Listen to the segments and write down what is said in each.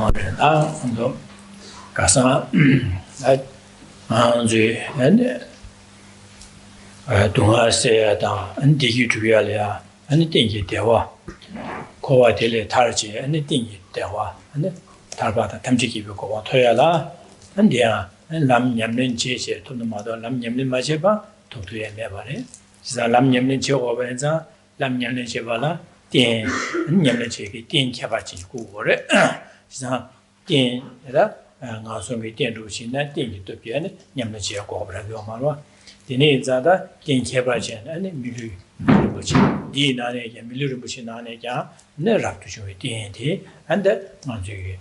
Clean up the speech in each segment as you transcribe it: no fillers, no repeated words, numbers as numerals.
ando kasa and dunga se da andi yutuya and dingi dewa kowa dele tarji and dingi dewa and tarbata tamjiki ko toyala and ya lam nyamlen jeje to mado lam nyamlen majeba to mebare sa lam nyamlen je obenza lam nyamlen jebala din nyamlen je din kyabaji ku gore sa din da nga so mi din ru shin na din to pian nyamlen je ko bra yo marwa dine zada din kyabaji and milu buchi di na ne ya milu buchi na ne ja ne ra tu jo din di and nga je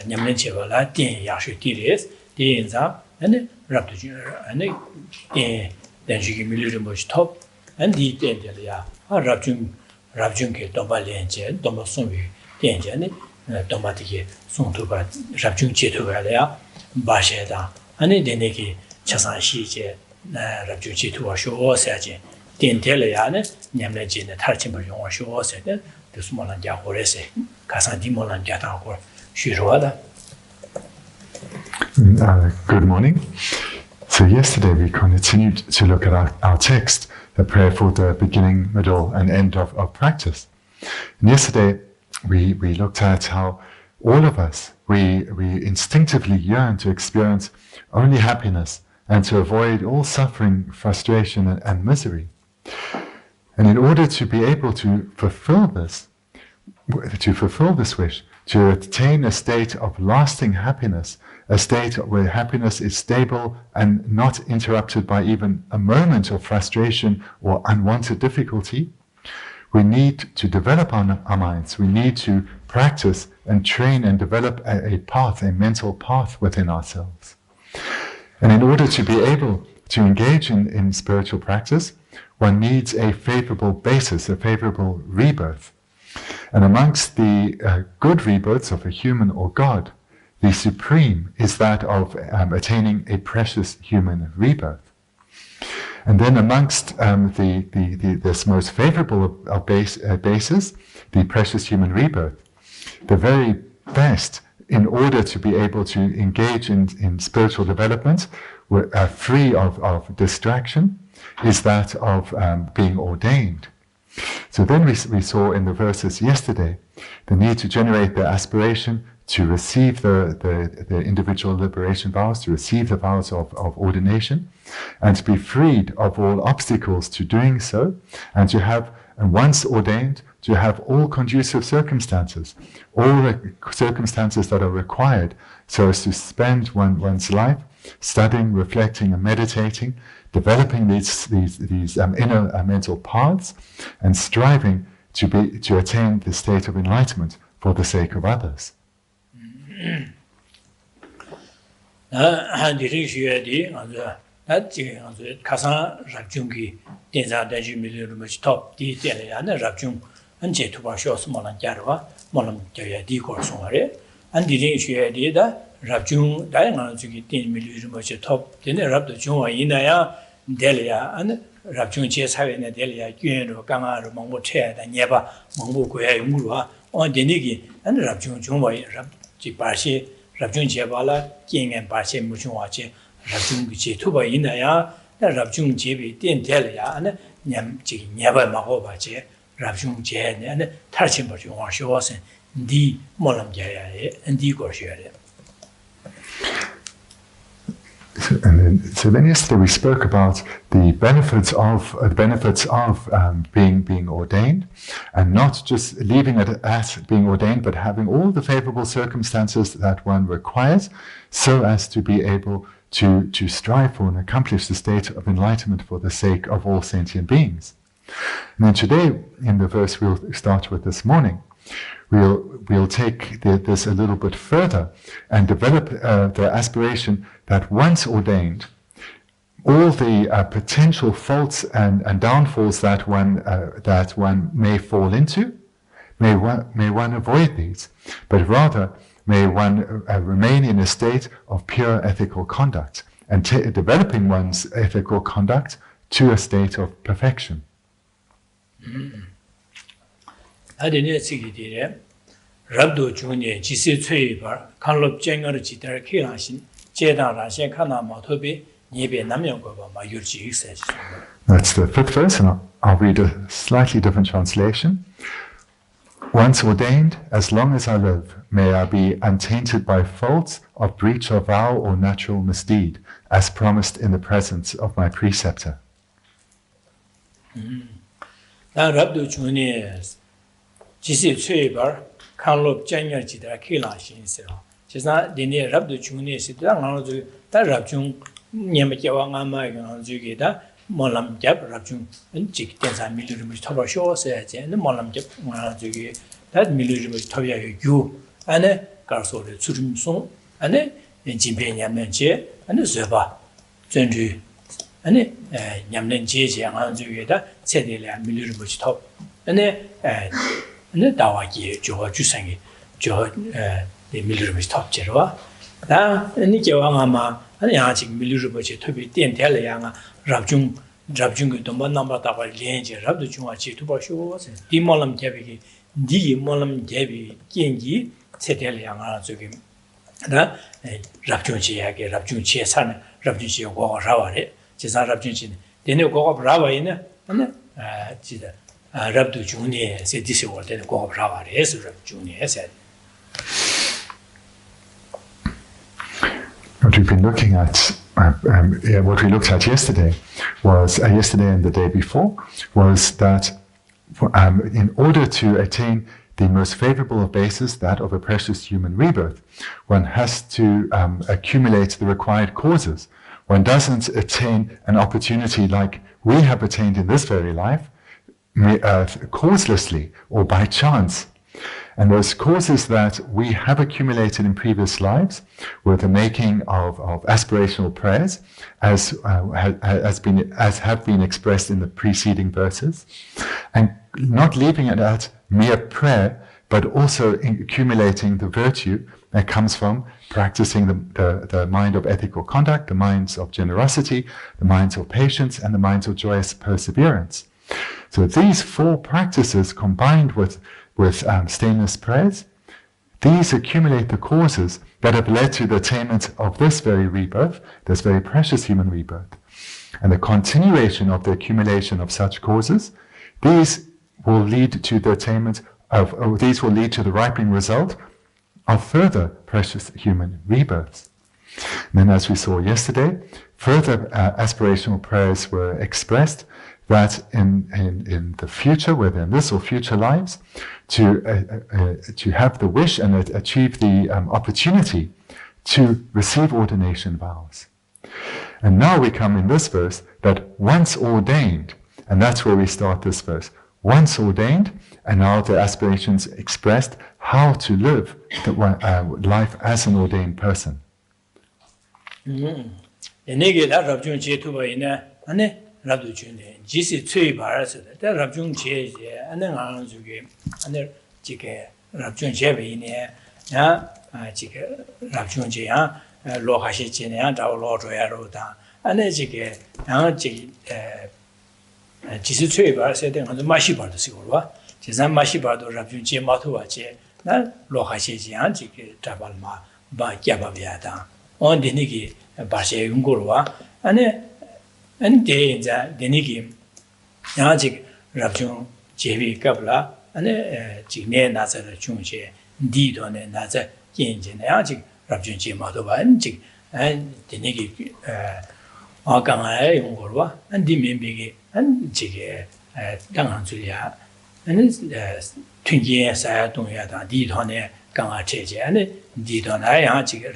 nyamlen jebala din ya shi di res din za and ra tu jo and din then she can be much top and the Dendelia, a Rabjun ke Dombalenje, Domasumi, Denjani, Domatiki, Suntuba, Rabjun Chitualia, Basheda, and the Deneki, Chasan Shije, Rabjun Chitu or Show Saji, Denteliane, Yamlejin, Tarchimber or Show Said, the small and Yakorese, Casandimol and Yatako, Shiroada. Good morning. So yesterday we continued to look at our text, the prayer for the beginning, middle and end of practice. And yesterday we looked at how all of us, we instinctively yearn to experience only happiness and to avoid all suffering, frustration and misery. And in order to be able to fulfill this wish, to attain a state of lasting happiness, a state where happiness is stable and not interrupted by even a moment of frustration or unwanted difficulty, we need to develop our minds. We need to practice and train and develop a path, a mental path within ourselves. And in order to be able to engage in spiritual practice, one needs a favorable basis, a favorable rebirth. And amongst the good rebirths of a human or God, the supreme is that of attaining a precious human rebirth. And then amongst this most favorable basis, the precious human rebirth, the very best in order to be able to engage in spiritual development, free of distraction, is that of being ordained. So then we saw in the verses yesterday the need to generate the aspiration to receive the individual liberation vows, to receive the vows of ordination, and to be freed of all obstacles to doing so, and to have, and once ordained, to have all conducive circumstances, all the circumstances that are required so as to spend one's life studying, reflecting and meditating, developing these inner mental paths, and striving to attain the state of enlightenment for the sake of others. Rabjung Diana Tin Milimuch top, then a rap the Juma Inaya, Delia, and Rabjung Chess having a Delia, Gueno, Gama, Mongo Chair, and Yeba, Mongo Murua, on Denigi, and Rabjung Juma, Rabjipashi, Rabjung Jabala, King and Pashi Muchuache, Rabjung Chituba Inaya, Rabjung Jibi, Din Delia, and Yam Nyaba Mahobache, Rabjung Jen, and Tarchimba Juan and D. Molam Jaya, and D. Gorshare. So then yesterday we spoke about the benefits of being ordained, and not just leaving it at being ordained, but having all the favorable circumstances that one requires, so as to be able to strive for and accomplish the state of enlightenment for the sake of all sentient beings. And then today, in the verse we'll start with this morning, we'll take this a little bit further and develop the aspiration that once ordained, all the potential faults and downfalls that one may fall into, may one avoid these, but rather may one remain in a state of pure ethical conduct and developing one's ethical conduct to a state of perfection. Rabdu Juni, Geshe Thubten Rabten Jidar Kilanshin, Jedang Ranshen Kana Matobi, Niebe Namyang Goba, my Yurji says. That's the fifth verse, and I'll read a slightly different translation. Once ordained, as long as I live, may I be untainted by faults of breach of vow or natural misdeed, as promised in the presence of my preceptor. Now, Rabdu Juni, Geshe Thubten Rabten Jidar Kilanshin, just not the near Rabdu Juni, that Rabjung Nyamajawanga Jugida. Molam Jab Rabjung and Jik Tensa Milurimus Toba Shaw says, and the Molam Jab Jugi, that Milurimus Toya you, and a Garso de Surum Song, and a Jimpenia Menche, and a Zeba, Zendu, and a Yamlen Jay and Jugida, Sedilla Milurimus Top, and a Dawaki, Joa Jusangi, Joa the Milurimus Top Jerva. Now, and Nikawama, and Yanching Milurimus to be Dentella. Rabjung the one number of Lange, Rabdu Jungachi to Basho, Dimolam Jabi, D. Molam Jabi, Genji, Seteliang Zugim. Rabjunchi, Rabjunchi, San, Rabjunchi, Go Ravare, Chesa Rabjunchi, then you go up Rava in Rabdu Juni, said this is what they go up Ravare, as Rabjuni said. What we've been looking at, what we looked at yesterday yesterday and the day before, was that in order to attain the most favorable of bases, that of a precious human rebirth, one has to accumulate the required causes. One doesn't attain an opportunity like we have attained in this very life, causelessly or by chance. And those causes that we have accumulated in previous lives were the making of aspirational prayers, as have been expressed in the preceding verses, and not leaving it at mere prayer, but also accumulating the virtue that comes from practicing the mind of ethical conduct, the minds of generosity, the minds of patience, and the minds of joyous perseverance. So these four practices combined with stainless prayers, these accumulate the causes that have led to the attainment of this very rebirth, this very precious human rebirth. And the continuation of the accumulation of such causes, these will lead to the attainment of, or these will lead to the ripening result of further precious human rebirths. And then, as we saw yesterday, further aspirational prayers were expressed that in the future, whether in this or future lives, to have the wish and achieve the opportunity to receive ordination vows. And now we come in this verse that once ordained, and that's where we start this verse, once ordained, and now the aspirations expressed how to live the life as an ordained person. Rabdu Juni, Geshe Thubten, the Rabjung Che, and then Anzuki, and the Jike Rabjun Jebi, Jike Rabjun Jia, Lohashi Jin, our Lord Roda, and then Jike, Geshe Thubten said on the Mashiba, the Sigurwa, Jizan Mashiba, Rabjun Jim Matuache, Lohashi Jian, Jike Tabalma, by Yabaviata, on the Niki, Bashe Ungurwa, and day in the Bendigo, Yajik Rabjung, JV Kabla, and Jigne Nazar Chungche, Did on another Jinjin, Yajik Rabjun Jimadova, and Jig, and Bendigo Aganga Ungurwa, and Dimimbi, and Jig Danganzulia, and Tungi Sayatunya, Did on a Ganga Cheja, and Did on Ayajik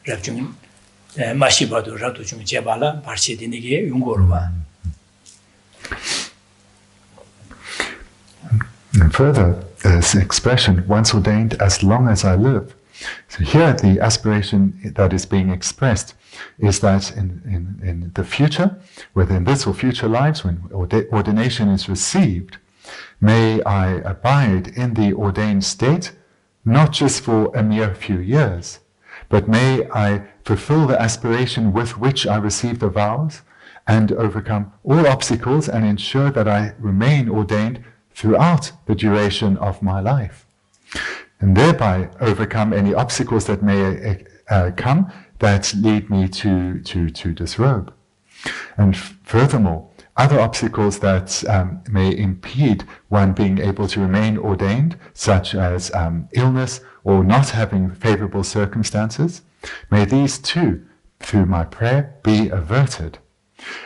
Rabjung. Mashibado Ratuchum Jabala, Parsidinigi, Ungurva. And further, this expression, once ordained as long as I live. So here the aspiration that is being expressed is that in the future, whether in this or future lives, when ordination is received, may I abide in the ordained state, not just for a mere few years, but may I fulfill the aspiration with which I receive the vows and overcome all obstacles and ensure that I remain ordained throughout the duration of my life. and thereby overcome any obstacles that may come that lead me to disrobe. And furthermore, other obstacles that may impede one being able to remain ordained, such as illness or not having favorable circumstances, may these too, through my prayer, be averted.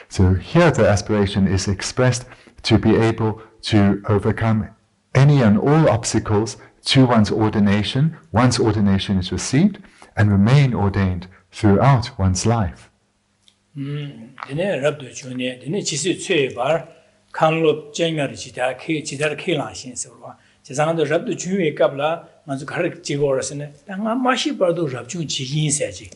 So here the aspiration is expressed to be able to overcome any and all obstacles to one's ordination once ordination is received, and remain ordained throughout one's life. Dine rabdu chune, dine chisi tsue bar, kanlop jengari jidar kelang shin sewa. Jizangdo rabdu chune kabla, manzu karik jigorasene, nga mashi bardo rabchun jigin seji.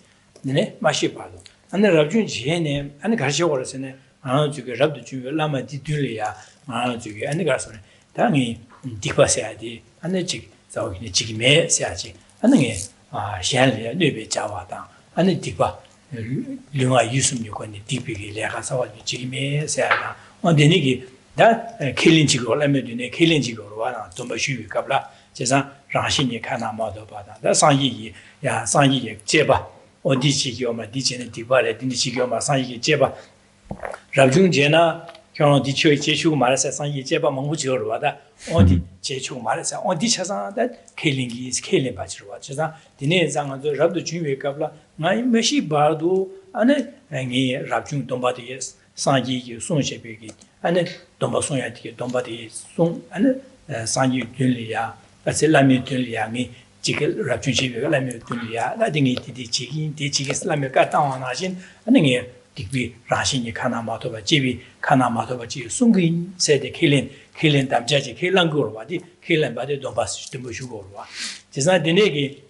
Dine mashi bardo. Ane rabchun jihene, ane karshi gorasene, nga zuge rabdu chune lama di duli ya, nga zuge, ane karasone, tangi dikpa seadi, ane jig, zawagine jigime seaji, ane nge, xianli nube jawa tang, ane dikpa, lunga yusum yukoni dikpiki leka sawa jigime seada, on deniki, da kilin chigo lame dune, kilin chigo rwa, zomba shuyu kabla, jizang rangshin ye kana mado bada, da sangyi ye jeba, on di chigi oma, di jene dikpa le, di chigi oma, sangyi ye jeba, rabjung jena, kyong di choi jechu marasa sangyi jeba mungu chigo rwa da, on di jechu marasa, on di chasang da kilin bachi rwa, jizang dine zang zo rabdu chunwe kabla, ngay meshi bardu, ane ngi rabjung domba diye sangyi ye song shepe ki, ane domba song ya diye domba diye song, ane sangyi dunli ya, kasi lami dunli ya, ngi jikil rabjung shepe ka lami dunli ya, da dingi di jikil lami ka tangwa na xin, ane ngi dikbi rangshin ye kana matoba, jibi kana matoba jiyo sungin sede kilin damjaji kilan gorwa, di kilan bade domba dumbu shu gorwa. Jizang dine ki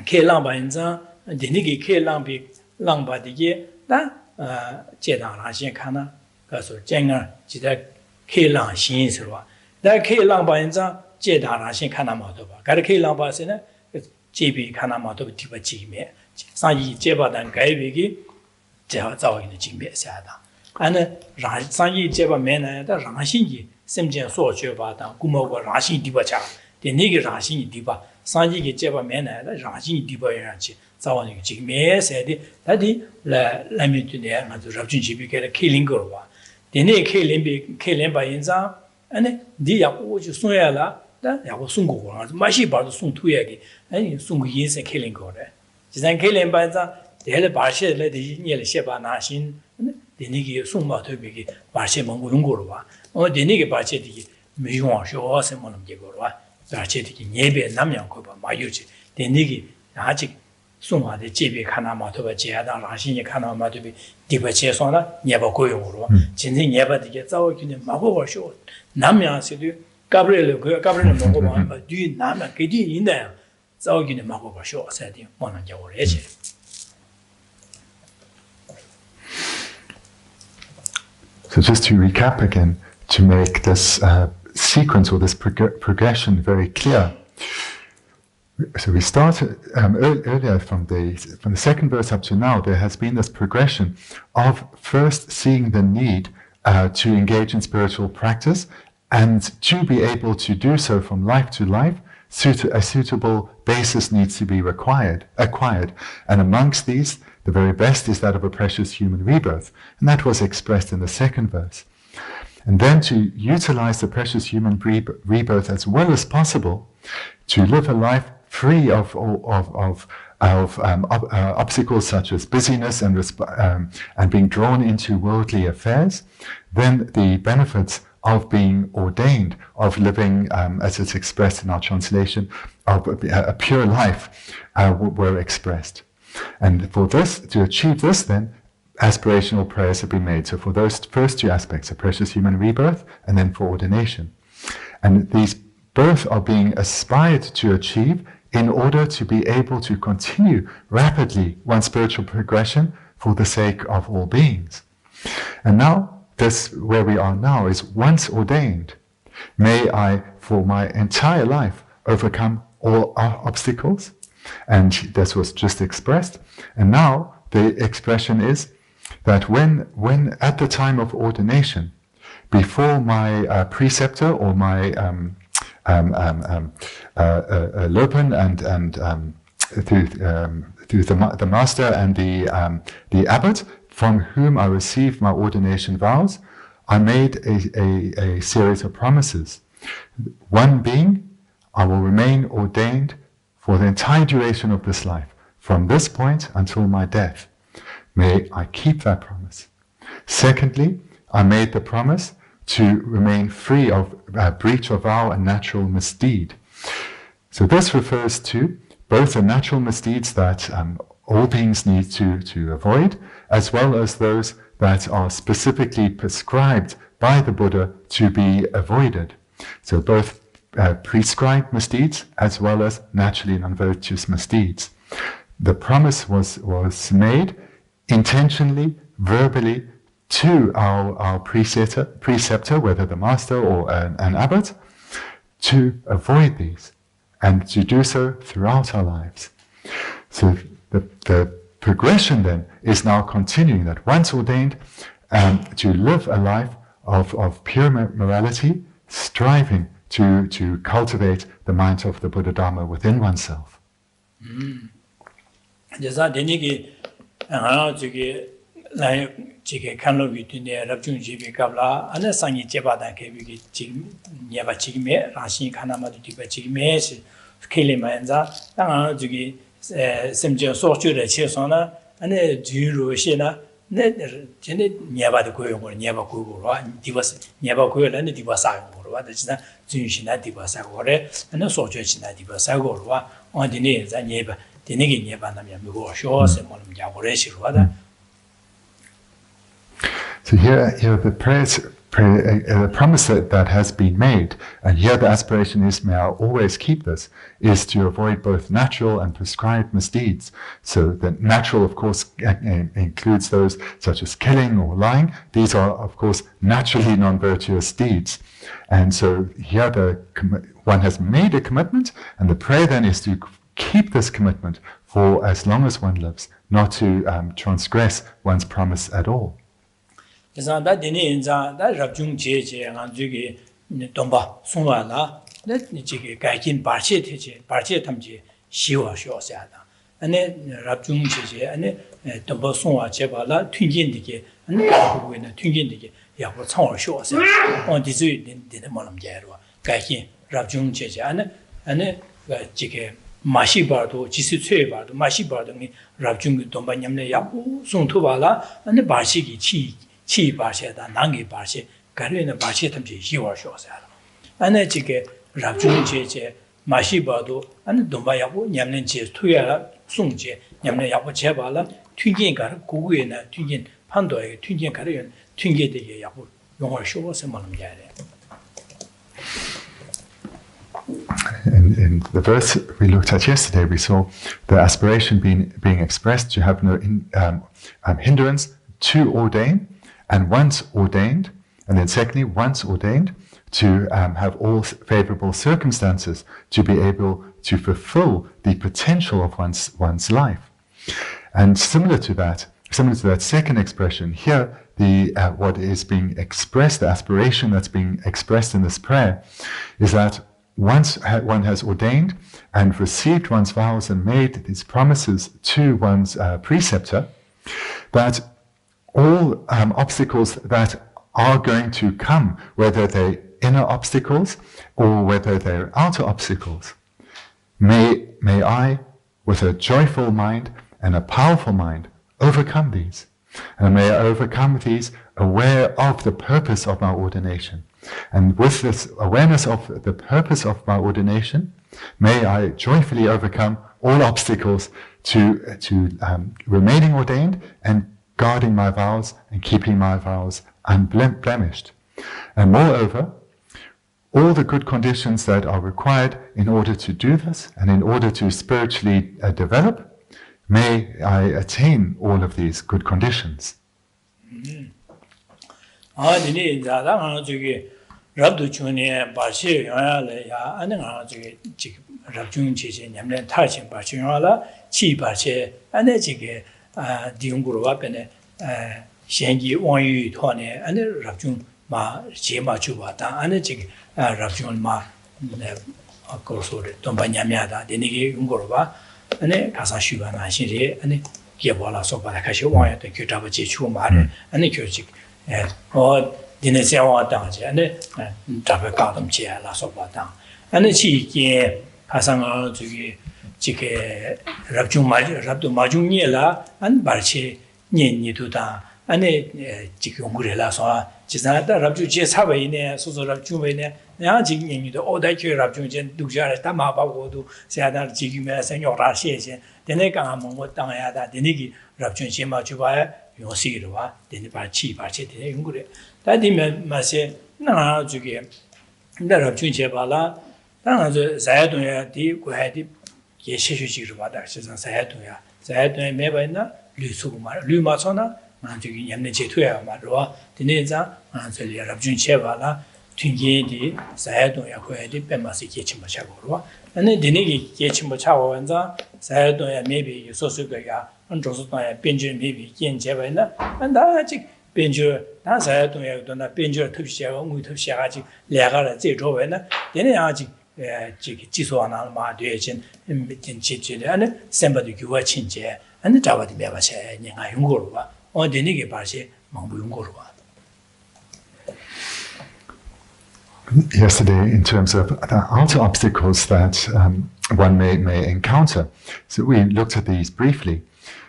kilan ba inzang, dine ki kilan bi langba digi, da jedang rangshin kana, kaso jengar jida kilan xin sirwa. Da kilan ba inzang, jedang rangshin kana matoba. Kari kilan ba sina, jibi kana matoba diba jigime. Sangyi jeba dan gaibi ki, zawagine jingbe seada. Ane sangyi jeba mena da rangshin ki semjian so jeba dan gumo go rangshin diba cha. Dine ki rangshin diba, sangyi ki jeba mena da rangshin diba yanchi zawagine jingme seadi. Dadi lami dune nga zu rabjun jibi kela kilin gorwa. Dine kilin ba yinzang, ane di yaku uchi sunya la, da yaku sungu go nga zu mashi bardo sung tuya ki, ane sungu yinsen kilin gore. Jizang kilin ba yinzang, dēli bārshē lē dī nyēli shēpa nā shīn, dēni kī sūng mā tō bī kī bārshē mōngu rūng gō rwa. Dēni kī bārshē dī kī mē yuwa shō wā sē mō nām kī gō rwa. Bārshē dī kī nye bē nām yāng kō pa mā yu chī. Dēni kī nā chī sūng mā dī jē bē kā nā mā tō pa jē yā dāng rā shīn yī kā nā mā tō bī dī bā chē sō na nye bā gō yu gō rwa. Jīn zī nye bā dī kī zā wā kī nī mā gō bā shō. Nām yāng sī dī kābrē lē gō, kābrē lē mō gō bā, dī nām yāng kī dī yin dā yāng zā wā kī nī mā gō bā shō sā dī mō nām kia gō rē chē. So just to recap again, to make this sequence or this progression very clear. So we started earlier from the second verse up to now, there has been this progression of first seeing the need to engage in spiritual practice, and to be able to do so from life to life, a suitable basis needs to be acquired. And amongst these, the very best is that of a precious human rebirth. And that was expressed in the second verse. And then to utilize the precious human rebirth as well as possible, to live a life free of obstacles such as busyness and being drawn into worldly affairs, then the benefits of being ordained, of living, as it's expressed in our translation, of a pure life, were expressed. And for this, to achieve this then, aspirational prayers have been made. So for those first two aspects, a precious human rebirth, and then for ordination. And these both are being aspired to achieve in order to be able to continue rapidly one's spiritual progression for the sake of all beings. And now, this, where we are now, is once ordained. May I, for my entire life, overcome all obstacles. And this was just expressed. And now the expression is that when at the time of ordination, before my preceptor or my Lopen and through the master and the abbot, from whom I received my ordination vows, I made a series of promises. One being, I will remain ordained for the entire duration of this life, from this point until my death. May I keep that promise. Secondly, I made the promise to remain free of breach of vow and natural misdeed. So this refers to both the natural misdeeds that all beings need to avoid, as well as those that are specifically prescribed by the Buddha to be avoided. So both prescribed misdeeds as well as naturally non-virtuous misdeeds. The promise was made intentionally, verbally, to our preceptor, whether the master or an abbot, to avoid these, and to do so throughout our lives. So the progression then is now continuing, that once ordained, to live a life of pure morality, striving to cultivate the mind of the Buddha Dharma within oneself. 지게 칸로비 뒤에 랍중 집이 갑라 안에 상이 제바다 개비기 지금 예바 지금에 라신 카나마도 뒤가 지금에 스케일만자 당아 저기 심지어 소주를 치서나 안에 뒤로시나 네 전에 예바도 고용을 예바 고고로 디버스 예바 고용을 디버사고로 와다지나 준신나 디버사고래 안에 소주지나 디버사고로 와 어디니 자 예바 되게 예바나면 뭐고 쇼세 뭐는 야고래시로 와다. So here the the promise that has been made, and here the aspiration is, may I always keep this, is to avoid both natural and prescribed misdeeds. So the natural, of course, includes those such as killing or lying. These are, of course, naturally non-virtuous deeds. And so here one has made a commitment, and the prayer then is to keep this commitment for as long as one lives, not to transgress one's promise at all. 그래서 다 되니 인자 다 랍중 제제 안주기 동바 송와나 네 지게 가진 바체 되지 바체 탐지 시와쇼샤다 안에 랍중 제제 안에 동바 송와 제발라 튕긴디게 안에 그거는 튕긴디게 야고 창월쇼샤 어디지 되는 말음제로 가진 랍중 제제 안에 지게 마시바도 지수체바도 마시바도 랍중 동바 냠네 야고 송토발라 안에 바시기 치 바시다 난기 바시 가르는 바시 탐지 시와쇼사라 안에 지게 랍중 제제 마시바도 안에 돈바야고 냠는 제 투야라 송제 냠는 야고 제발라 튕긴 가르 고구에나 튕긴 판도에 튕긴 가르 튕게 되게 야고 용어 쇼서 말음자래. In the verse we looked at yesterday, we saw the aspiration being expressed to have no hindrance to ordain. And once ordained, and then secondly, once ordained, to have all favorable circumstances to be able to fulfill the potential of one's life. And similar to that second expression, here what is being expressed, the aspiration that's being expressed in this prayer, is that once one has ordained and received one's vows and made these promises to one's preceptor, that all obstacles that are going to come, whether they're inner obstacles or whether they're outer obstacles, may I, with a joyful mind and a powerful mind, overcome these. And may I overcome these aware of the purpose of my ordination. And with this awareness of the purpose of my ordination, may I joyfully overcome all obstacles to remaining ordained and guarding my vows and keeping my vows unblemished. And moreover, all the good conditions that are required in order to do this and in order to spiritually develop, may I attain all of these good conditions. 디용구로 앞에네 현기 원유 토네 안에 랍중 마 제마 주바다 안에 지금 랍중 마 Korsore, Tombanyamada, the Nigi Ungorova, and a Kasashuba Nashiri, and a Gibola Sopa, Kashiwaya, the Kutabachi Chumare, and the Kurchik, or Dinesia Danje, and the Tabakatum Chia, La Sopa down. And the Chi Hasanga to Chike Rabdu Majuniela, and Barchi Nituda, and a Chikungurela soa, Chisana, Rabju Ches Havane, Suzo Rabjuvene. The old cure of Junjan, Dujar, Tamaba, Wodu, Sadar, Jigima, Senor Rashi, the Negamon, what Dangada, the Nigi, Rabjun Shima Chubaya, you see the wa, then the Parchi, Parchi, the Ingure. That demand must say, no, to give the Rabjun Chebala, Zayaduya, the Guhadi, Geshe Thubten Zayaduya, Zayaduya Mebana, Lumasona, and to Yamnetuya, Madua, the Neza, and the Rabjun Chevala. Tungi Sayadon Yakuadi, Pemasi Kitchimachagua, and then Dinigi Kitchimachawa and Sayadon maybe Sosugaya, and Josotaya, Benjamin maybe Yen Javana, and Dajik Benjur, Sayadon Yadona, Benjur Tupsha, Mutupshaji, Lagara, Zedrovena, then Aji Jisuana, Duation, and Chichi, and somebody you were Chinja, and the Java de Bevasha, Yungurua, or the Nigi Parsi, Mambungurua. Yesterday, in terms of the outer obstacles that one may encounter. So we looked at these briefly,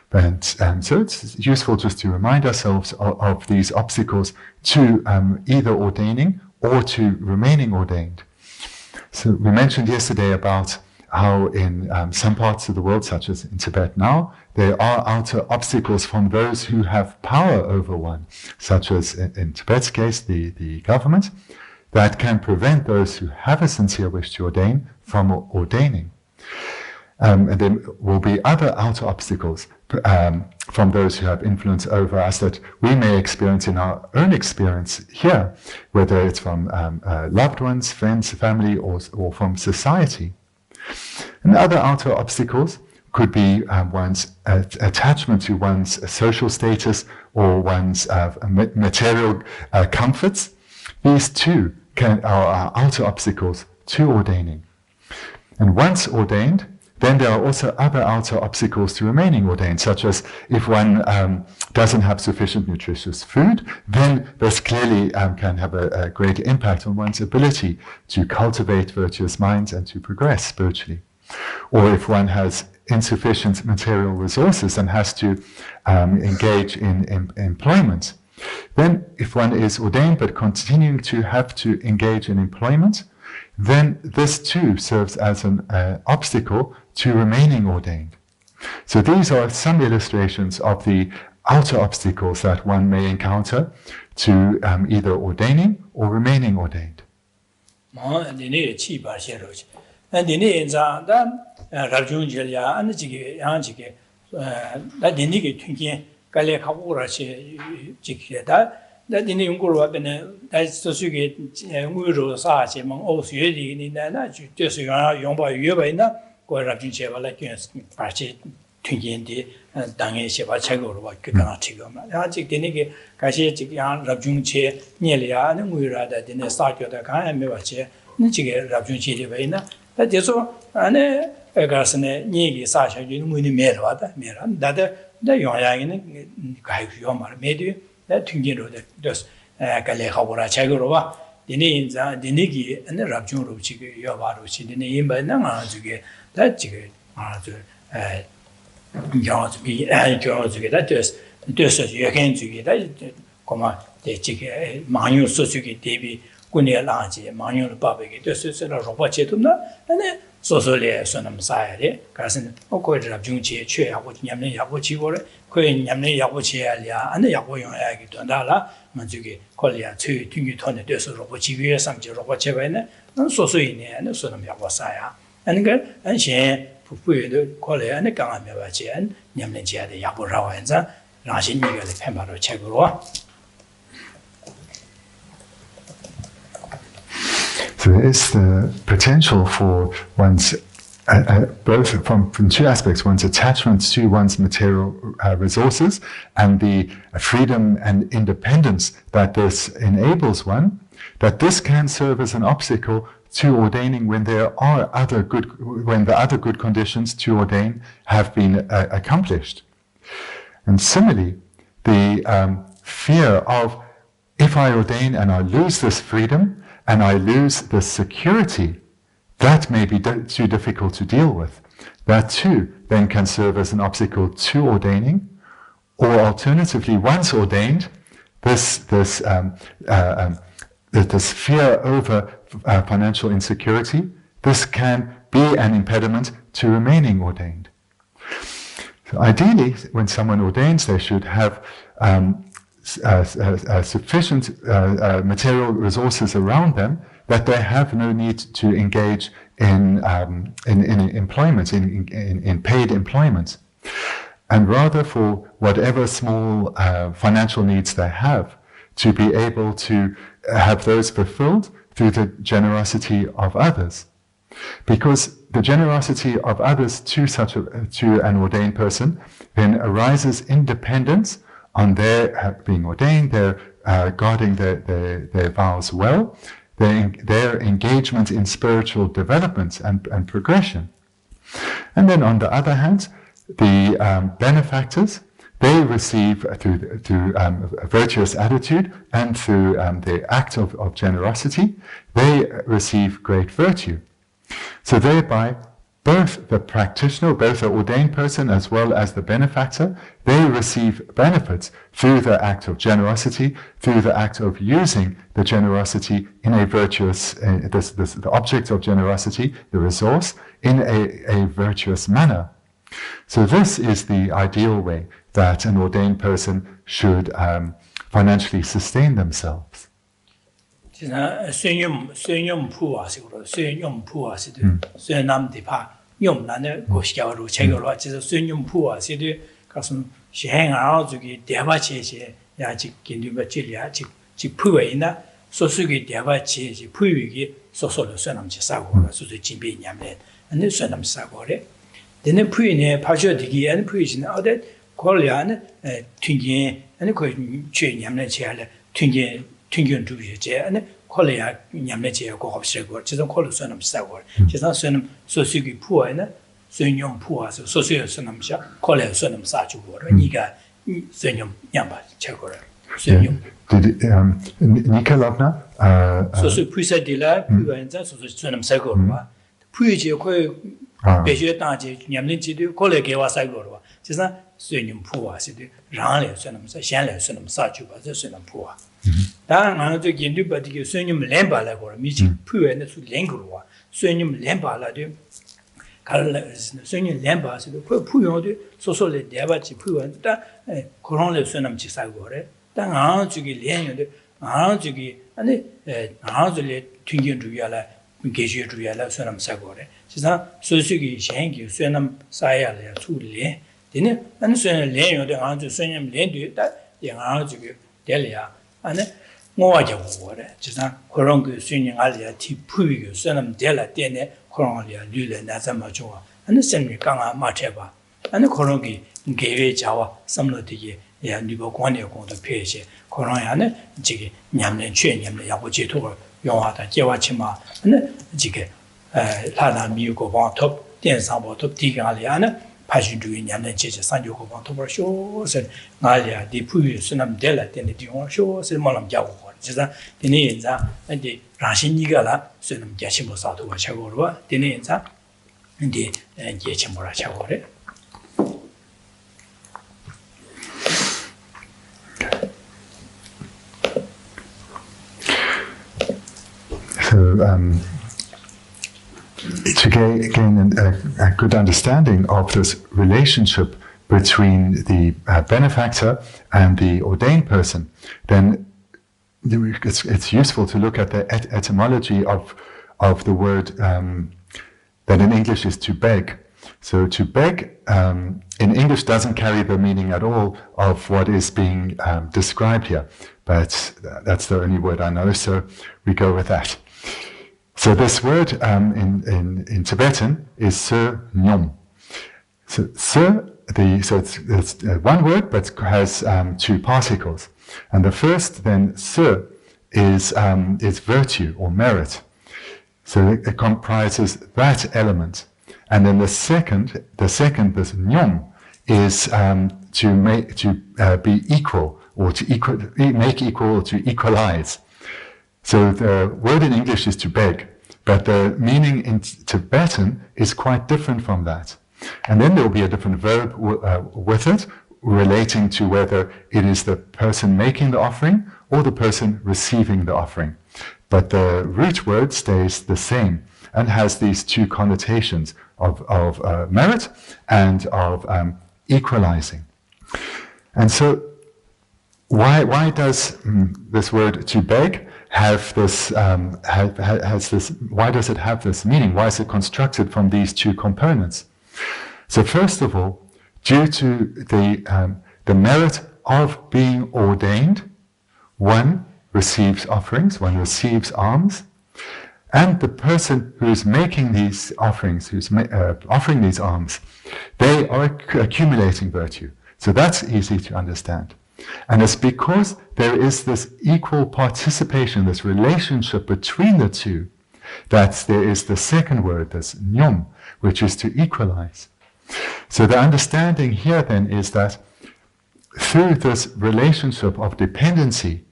but so it's useful just to remind ourselves of these obstacles to either ordaining or to remaining ordained. So we mentioned yesterday about how in some parts of the world, such as in Tibet now, there are outer obstacles from those who have power over one, such as in Tibet's case, the government, that can prevent those who have a sincere wish to ordain from ordaining. And there will be other outer obstacles from those who have influence over us that we may experience in our own experience here, whether it's from loved ones, friends, family, or from society. And other outer obstacles could be one's attachment to one's social status or one's material comforts. These too are outer obstacles to ordaining. And once ordained, then there are also other outer obstacles to remaining ordained, such as if one doesn't have sufficient nutritious food, then this clearly can have a great impact on one's ability to cultivate virtuous minds and to progress spiritually. Or if one has insufficient material resources and has to engage in employment, then if one is ordained but continuing to have to engage in employment, then this too serves as an obstacle to remaining ordained. So these are some illustrations of the outer obstacles that one may encounter to either ordaining or remaining ordained. Kale Kabura Jiketa, that in the Ungurua Bene, that's the Sugi Muro Sachi among all Suedi in that just Yomba Yubena, go Rabin Cheva like Parchi Twingendi and Dangi Sheva Chago, what Kikanatigum. Ajik Dinigi, Kashi Chikian, Rabjun Che, Nelia, and Mura that in the start of the kind of Mevache, Nichig Rabjun Che Vena, that is so, and a Garsone Nigi Sasha, you know, Mera, that. The young Kaiyomar made that Tungiro that does Kalekabura Chagorova, the names are the Nigi and the Rabjun Ruchi, Yavaruchi, the name by Nama to get that ticket Jones be Jones to get that just you can to get that comma the chicken Manu Susuki Devi Gunia Lanchi, Manu Babi, just a robot chetuna, and then Sosole Sonam Sayre, Cousin Oko Rabjunchi, Chair, what Yamne Yabuchi were, Queen Yamne Yabuchi Alia, and the Yaboyon Agitondala, Manzuki, Colia, two Tunguton, Deso Robochi, some Robachevene, and Sosuine, and Sonam Yabosaya, and get and she put the Colia and the Gamamachi, and Yamneja, the Yaborawanza, Rashin Miguel, the Pembaro Chagua. So there is the potential for one's, both from two aspects, one's attachment to one's material resources and the freedom and independence that this enables one, that this can serve as an obstacle to ordaining when the other good conditions to ordain have been accomplished. And similarly, the fear of, if I ordain and I lose this freedom and I lose this security, that may be too difficult to deal with. That too then can serve as an obstacle to ordaining, or alternatively, once ordained, this fear over financial insecurity, this can be an impediment to remaining ordained. So ideally, when someone ordains, they should have sufficient material resources around them that they have no need to engage in employment, in paid employment, and rather for whatever small financial needs they have, to be able to have those fulfilled through the generosity of others. Because the generosity of others to an ordained person then arises independence on their being ordained, their guarding their vows well, their engagement in spiritual development and progression. And then on the other hand, the benefactors, they receive through a virtuous attitude and through the act of generosity, they receive great virtue. So thereby, both the practitioner, both the ordained person as well as the benefactor, they receive benefits through the act of generosity, through the act of using the generosity in a virtuous, the object of generosity, the resource, in a virtuous manner. So this is the ideal way that an ordained person should financially sustain themselves. Then puine pajo digi and puine other Korean Tungian and Queen Yamne Chiala Tungian to be and Korea Yamne go of Segor, Chisholm Coloson of Sagor, Chisholm Sonum Sosugi Pua and Sunyum Pua, Socio Sonum Sha, Korea Sonum Sachu, Niga Sunyum Yamba Chagora. Sunyum. Nika Lovna? So Pusa Dilla, and that's Sonum Sagor. Puji Beju Tanji, Yamlin, Korea Sagor, Chisholm Sunyum Pua, Ranle Sonum, Shanle Sonum Sachu, the Sonum Pua. Dan I to get you, but you Sunyum Lemba like or meeting Pu and the Langua, Sunyum Lemba like you. Sunyum Lemba, Pu, so the Devachi Pu and that Coronel Sunum Chisagore. Dan I to get Lian, I to get and the Tungian to Yala, Geshe to Yala Sunum Sagore. She's not Susugi, Shanky, Sunum Saya, 2 Lien. Dinner and Sun Lien, the answer Sunyum Lien, that the answer Delia. And more water, just not Korongu swinging alia, tea pui, sonum della dene, Coronia, Lula, Nazamajoa, and the Senri Ganga Mateba, and the Korongi gave Jawa, some lotigi, ya Nuboquania on the page, Coroniana, Jiggy, Yamlen Chen, Yamle Yabujitor, Yawata, Jawachima, and the Jiggy, Lana Mugo on top, then some top Tigaliana. Passion doing Yamlen Chich, San Yoko on top of shows and Malia, the Pui, Sunam Della, then the Dion shows and Molam Jaw, Jeza, the Nienza, and the Rashinigala, Sunam Yashimo Sato, Chagorua, the Nienza, and the Yachimora Chagore. So, to gain a good understanding of this relationship between the benefactor and the ordained person, then it's useful to look at the etymology of the word that in English is to beg. So to beg in English doesn't carry the meaning at all of what is being described here, but that's the only word I know, so we go with that. So this word in Tibetan is se nyom. So it's one word but has 2 particles. And the first then se is virtue or merit. So it comprises that element. And then the second, this nyum, is to be equal, or to make equal, or to equalize. So the word in English is to beg, but the meaning in Tibetan is quite different from that. And then there will be a different verb with it, relating to whether it is the person making the offering or the person receiving the offering. But the root word stays the same and has these two connotations of merit and of equalizing. And so why does this word to beg have this, why does it have this meaning? Why is it constructed from these two components? So first of all, due to the merit of being ordained, one receives offerings, one receives alms, and the person who is making these offerings, who's offering these alms, they are accumulating virtue. So that's easy to understand. And it's because there is this equal participation, this relationship between the two, that there is the second word, this nyum, which is to equalize. So the understanding here then is that through this relationship of dependency,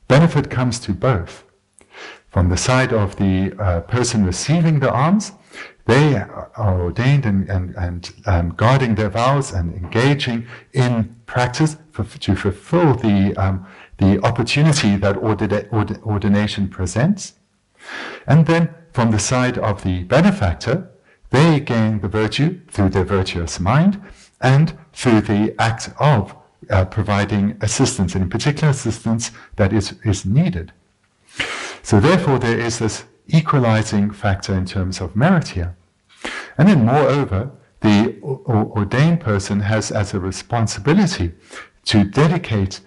benefit comes to both. From the side of the person receiving the alms, they are ordained and guarding their vows and engaging in practice to fulfill the opportunity that ordination presents. And then from the side of the benefactor, they gain the virtue through their virtuous mind and through the act of providing assistance, and in particular assistance that is needed. So therefore there is this equalizing factor in terms of merit here. And then moreover, the ordained person has as a responsibility to dedicate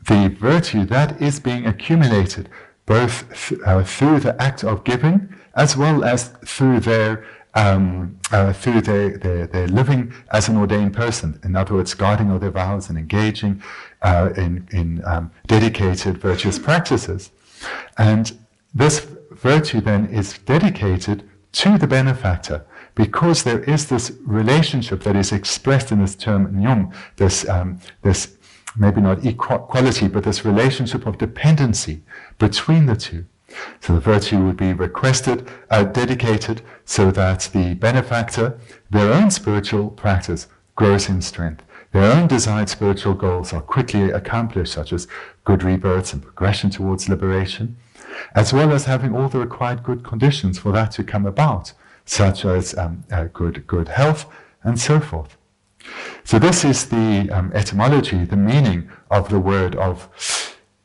the virtue that is being accumulated, both through the act of giving as well as through their living as an ordained person. In other words, guarding of their vows and engaging in dedicated virtuous practices. And this virtue then is dedicated to the benefactor, because there is this relationship that is expressed in this term nyum, this maybe not equality, but this relationship of dependency between the two. So the virtue would be requested, dedicated, so that the benefactor, their own spiritual practice grows in strength. Their own desired spiritual goals are quickly accomplished, such as good rebirths and progression towards liberation, as well as having all the required good conditions for that to come about, such as good health and so forth. So this is the etymology, the meaning of the word of,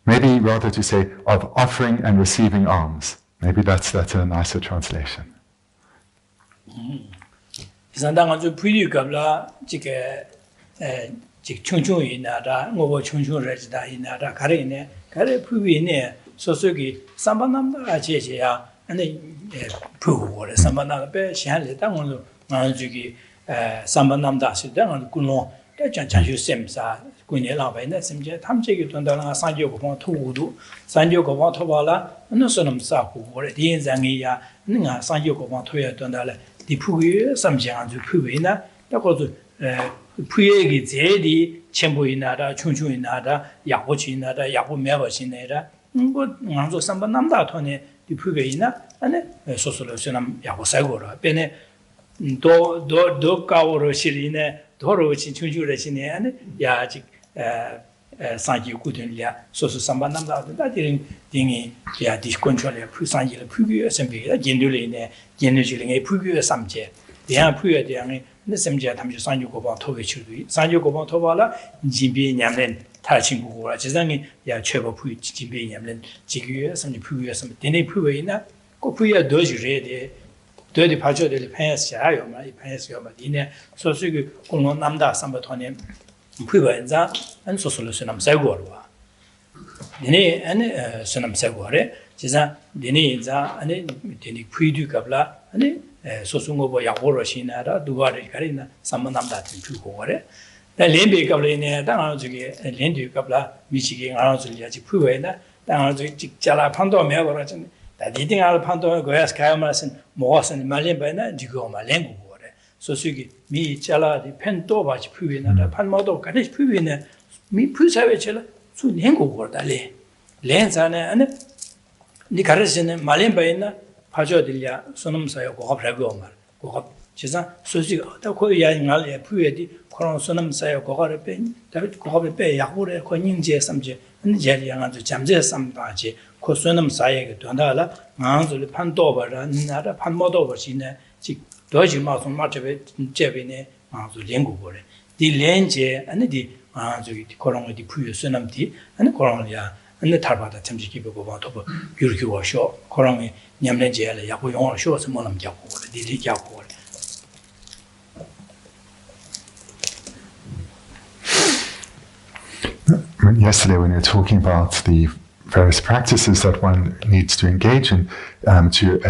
maybe rather to say, of offering and receiving alms. Maybe that's a nicer translation. 소소기 삼반남다 제제야 아니 부고래 삼반남배 시한리 당원도 나주기 삼반남다 시당은 군로 대장장주 셈사 군예라바이나 심제 탐제기 돈다나 산조고방 토우도 산조고방 토발라 너서는 사고고래 디엔장이야 능아 산조고방 토야 돈달래 디푸기 삼장주 푸위나 딱고도 푸예기 제디 첨부이나다 충충이나다 야고치나다 야고 매버시네라 뭐 먼저 삼반남다 토네 디푸게이나 아니 소소로스남 야고사고라 베네 도 가오로 시리네 도로 친충주레시네 아니 야직 산지 구든이야 소소 삼반남다 다디링 딩이 야 디스콘트롤에 푸산지를 푸기에 선비가 진들이네 진들이네 푸기에 삼제 대한 푸에 대한 네 섬제 탐주 산주고방 토베치르도 산주고방 토발라 진비 냠는 타친구고라 지상이 야 최고 푸이 진비 냠는 지규에 섬지 푸기에 섬 데네 푸웨이나 고 푸에 도지레데 도디 파조데 펜스야요마 이 펜스야마 디네 소수기 공론 남다 삼바토네 푸이바엔자 안 소솔로스 남사고르와 디네 아니 선남사고레 지상 디네 자 아니 디네 푸이두 갑라 아니 소송고 야고로시나라 두바리 가리나 삼만남다 튼주고래 다 렌베 갑레네 당아 저기 렌디 갑라 미치게 알아서야지 푸웨나 당아 저기 직자라 판도 매버라진 Diding al Pando Goyas Kayamaras and Moss and Malimba, Digo Malengo. So Sugi, me Chala, the Pentobach Puina, Panmodo, Kadish Puina, me Pusavicella, Sunengo Gordale. Lensana and Nicarasin, Malimbaina, Pajodilia, Sonum Sayo, go up Ragomar, go up Chisa, Susi, the Koya, Puedi, Coron Sonum Sayo, go up pen, David Kobe Bay, Yahoo, Coninja, Samje, and Jellian and the Jamze Sambaji, Cosonum Saye, Dondala, Manzo, Pandover, and another Panmodo, China. Dorje Maso much of it, Jevine, Manzo Lengo, the Lenge, and the Manzo, the Coron, the Puyo Sunamti, and the Coronia, and the Tarbata Temji go out of Yurki or Shaw, Coroni, Yamlenje, Yakuyon, Shaws, Monam Yaku, the Yaku. Yesterday, when we were talking about the various practices that one needs to engage in to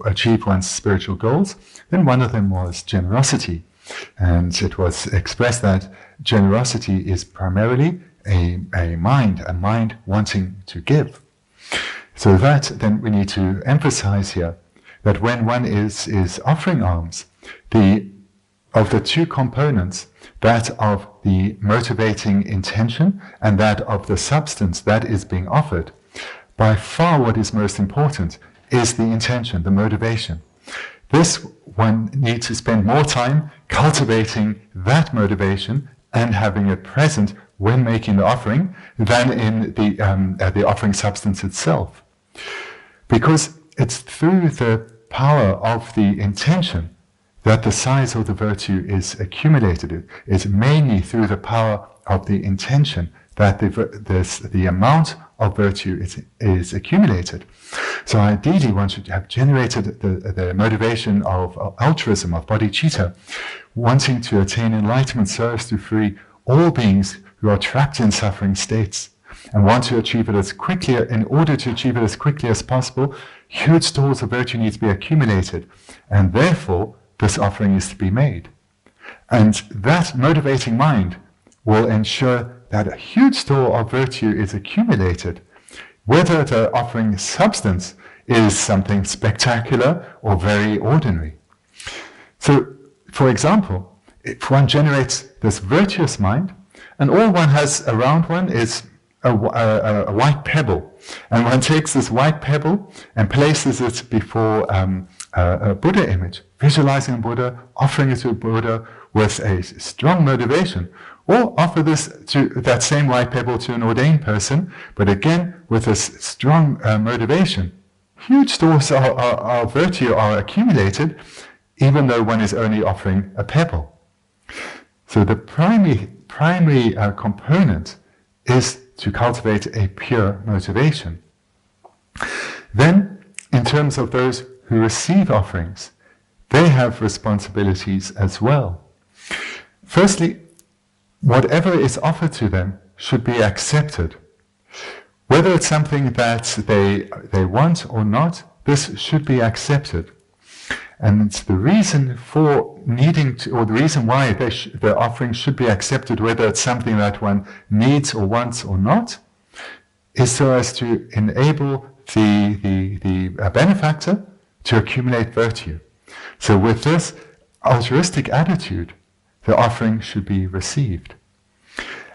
achieve one's spiritual goals, then one of them was generosity. And it was expressed that generosity is primarily a mind wanting to give. So that then we need to emphasize here that when one is offering alms, of the two components, that of the motivating intention and that of the substance that is being offered, by far what is most important is the intention, the motivation. This one needs to spend more time cultivating that motivation and having it present when making the offering than in the offering substance itself. Because it's through the power of the intention that the size of the virtue is accumulated. It's mainly through the power of the intention that the amount of virtue is accumulated. So ideally one should have generated the motivation of altruism, of bodhicitta, wanting to attain enlightenment so as to free all beings who are trapped in suffering states, and want to achieve it as quickly. In order to achieve it as quickly as possible, huge stores of virtue need to be accumulated, and therefore this offering is to be made. And that motivating mind will ensure that a huge store of virtue is accumulated, whether the offering substance is something spectacular or very ordinary. So, for example, if one generates this virtuous mind, and all one has around one is a white pebble, and one takes this white pebble and places it before a Buddha image, visualizing Buddha, offering it to Buddha with a strong motivation, or offer that same white pebble to an ordained person, but again with a strong motivation. Huge stores of virtue are accumulated, even though one is only offering a pebble. So the primary component is to cultivate a pure motivation. Then, in terms of those who receive offerings, they have responsibilities as well. Firstly, whatever is offered to them should be accepted. Whether it's something that they want or not, this should be accepted. And the reason for needing to, or the reason why the offering should be accepted, whether it's something that one needs or wants or not, is so as to enable the benefactor to accumulate virtue. So with this altruistic attitude, the offering should be received.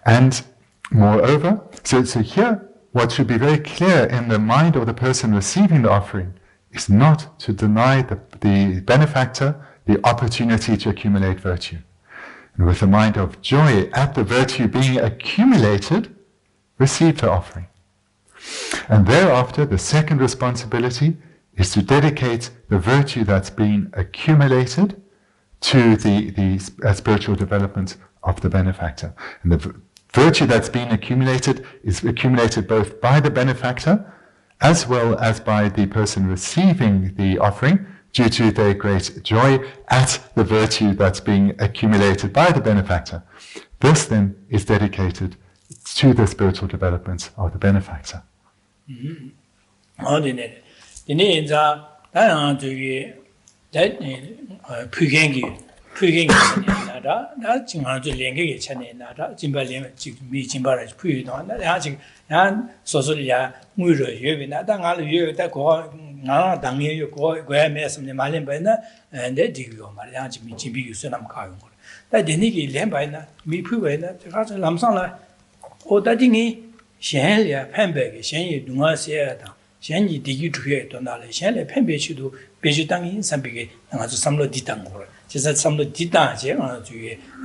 And moreover, so here, what should be very clear in the mind of the person receiving the offering is not to deny the benefactor the opportunity to accumulate virtue. And with a mind of joy at the virtue being accumulated, receive the offering. And thereafter, the second responsibility is to dedicate the virtue that's been accumulated to the spiritual development of the benefactor. And the virtue that's been accumulated is accumulated both by the benefactor as well as by the person receiving the offering, due to their great joy at the virtue that's being accumulated by the benefactor. This then is dedicated to the spiritual development of the benefactor. Puking nada, Jinganju Lingi Chane nada, Jimbalim, me Jimbaras Pudon, and Sosolia, Muro, Yuvina, Dangal, you that go, Nana, Dangi, you go, where mess of the Malimbana, and they dig your Mariachi, Jimbi, Sunam Kago. That the Niki Lambina, me Puena, the Casa Lamsala, or that dingy, Shelia, Pembeg, Shen, Duma Seata. Shen did you to hear Donale, Shen, Pembe should do Bejutangi, Sambigi, and as some of Ditangor. Just some of Ditan,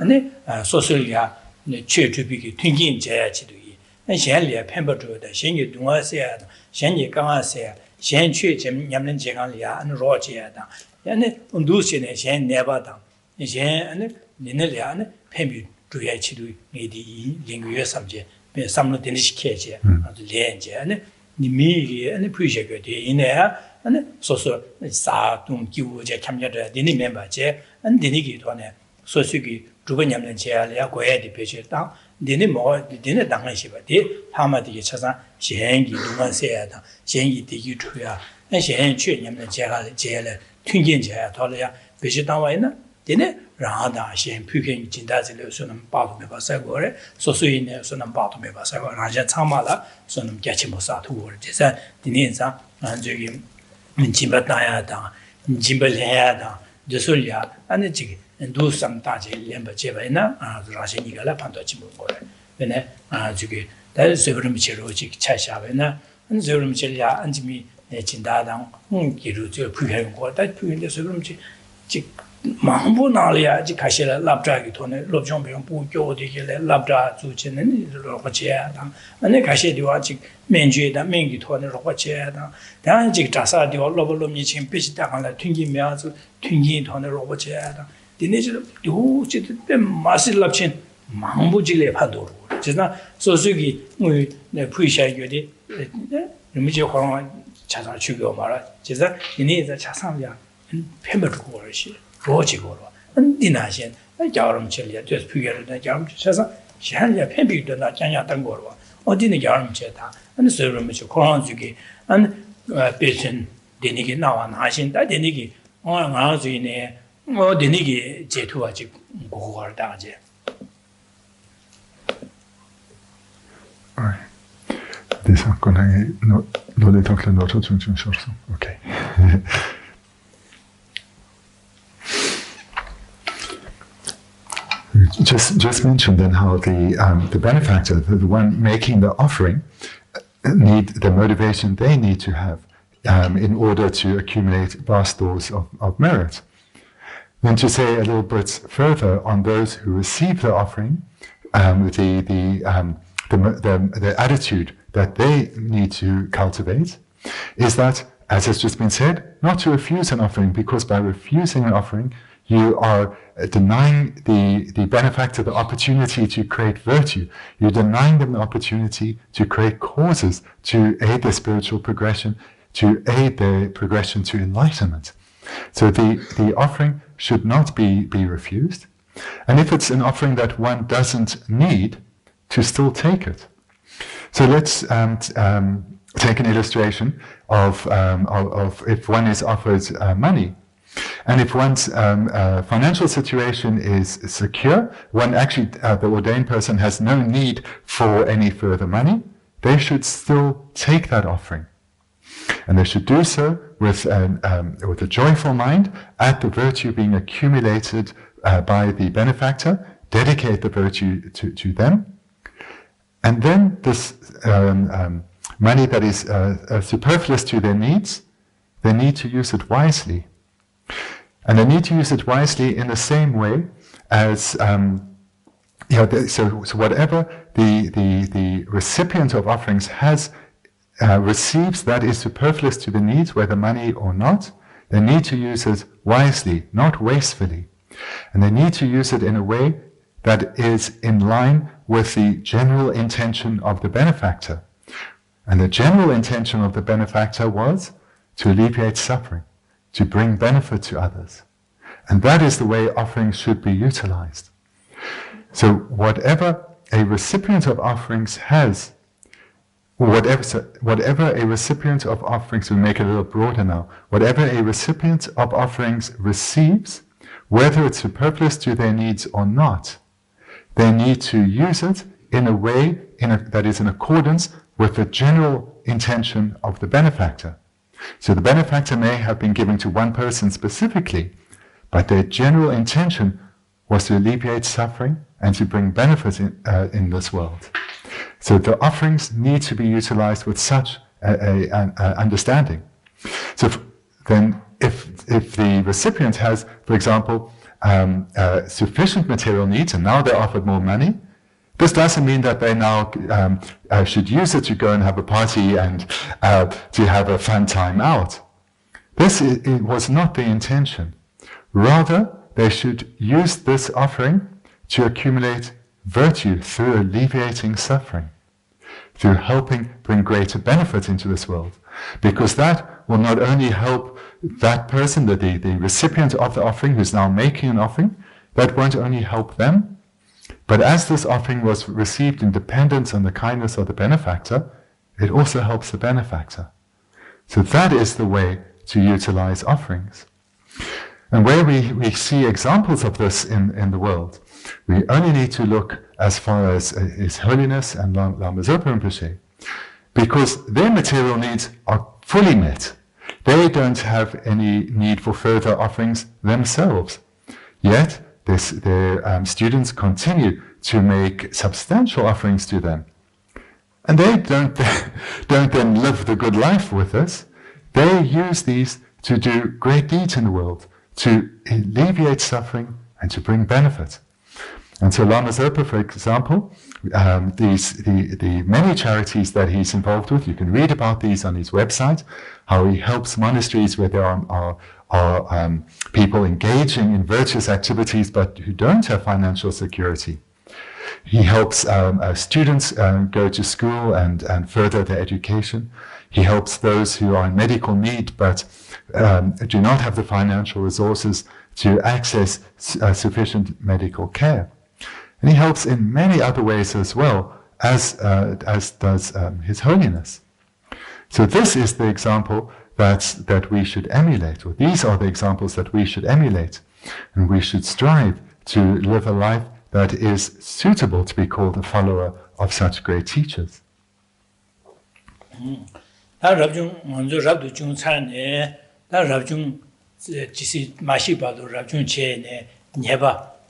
and then Sosolia, the church to be thinking Jachi to ye. And Shenlia, Pember to the Shen Duma Seat, Shen Gama Sea, Shen Church, Yaman Jagalia, and Rochiata. And then Undusin, Shen never done. Shen and Linelian, Pembe to Yachi, maybe Lingu subject, some of the Danish cage, and the Lenge, and me and appreciate in there, and so sa don't give a camera, didn't remember, and didn't get on it. So Sugi, Jubaniam and Chair, go ahead, the picture down, didn't more, didn't damage it, did Hamadi Chasa, she hangy, Duman said, she did you to her, and she ain't chewing and jail, twinking chair, Tolia, Vegetan, didn't Rada, she and puking Jindazil, Sunam Bottom of Sagore, so soon Sunam Bottom of Sagor, Raja Tamala, Sunam Gachimosa to work. Just the Ninza, and Jim Jimbatayada, Jimbalada, Jesulia, and the Jig, and do some Taji, Lemba Jevena, Rajanigala Pantochimo. When I Jugi, that is Zerum Cherochic Chashavena, and Zerum Chelia, and me, Chindadan, Giru to Puhan, that Puin the Zerum Chick. Mambo Nalia, Jikashela, Labdragi, Lobjong, Pujo, Labdra, Zuchin, and Rochia, and the Kashe, Menji, the Mengi, Rochia, the Anjik Tasa, the Lobolomichin, Pichitaka, Twingy Miaz, Twingy, Rochia, the nature of the massive lapchin, Mambo Gile Pador. Just not so Sugi, the Pusha Yudi, the Mijo Horn, Chasa Chugo Mara, just that you need the Chasamia and Pemberton worship. Rochigoro, and Dinasian, and Jarum Chelia, just Puger and Jarum Chesa, Shania Pembi to Natanya Tangoro, or Dina Jarum Cheta, and the Serum Koranzuki, and Pigeon Dinigi now and Hashin, that Dinigi, or Razine, or Dinigi Jetuachi Gor Daje. This is going to no le talk not to okay. Just mentioned then how the benefactor, the one making the offering, need the motivation they need to have in order to accumulate vast stores of merit. Then to say a little bit further on those who receive the offering, the attitude that they need to cultivate is that, as has just been said, not to refuse an offering, because by refusing an offering, you are denying the benefactor the opportunity to create virtue. You're denying them the opportunity to create causes to aid their spiritual progression, to aid their progression to enlightenment. So the offering should not be refused. And if it's an offering that one doesn't need, to still take it. So let's take an illustration of if one is offered money. And if one's financial situation is secure, one actually, the ordained person has no need for any further money, they should still take that offering. And they should do so with a joyful mind at the virtue being accumulated by the benefactor, dedicate the virtue to them. And then this money that is superfluous to their needs, they need to use it wisely. And they need to use it wisely in the same way as, so whatever the recipient of offerings receives that is superfluous to the needs, whether money or not, they need to use it wisely, not wastefully. And they need to use it in a way that is in line with the general intention of the benefactor. And the general intention of the benefactor was to alleviate suffering, to bring benefit to others. And that is the way offerings should be utilized. So whatever a recipient of offerings has, whatever a recipient of offerings, we make it a little broader now, whatever a recipient of offerings receives whether it's superfluous to their needs or not, they need to use it in a way that is in accordance with the general intention of the benefactor. So the benefactor may have been giving to one person specifically, but their general intention was to alleviate suffering and to bring benefit in this world. So the offerings need to be utilized with such an understanding. So then if the recipient has, for example, sufficient material needs and now they're offered more money, this doesn't mean that they now should use it to go and have a party and to have a fun time out. It was not the intention. Rather, they should use this offering to accumulate virtue through alleviating suffering, through helping bring greater benefit into this world. Because that will not only help that person, the recipient of the offering who's now making an offering, that won't only help them, but as this offering was received in dependence on the kindness of the benefactor, it also helps the benefactor. So that is the way to utilize offerings. And where we see examples of this in the world, we only need to look as far as His Holiness and Lama Zopa Rinpoche, because their material needs are fully met. They don't have any need for further offerings themselves. Yet, their students continue to make substantial offerings to them. And they don't then live the good life with us. They use these to do great deeds in the world, to alleviate suffering and to bring benefit. And so Lama Zopa, for example, the many charities that he's involved with, you can read about these on his website, how he helps monasteries where there are people engaging in virtuous activities but who don't have financial security. He helps students go to school and further their education. He helps those who are in medical need but do not have the financial resources to access sufficient medical care. And he helps in many other ways as well, as does His Holiness. So this is the example that we should emulate, or these are the examples that we should emulate. And we should strive to live a life that is suitable to be called a follower of such great teachers.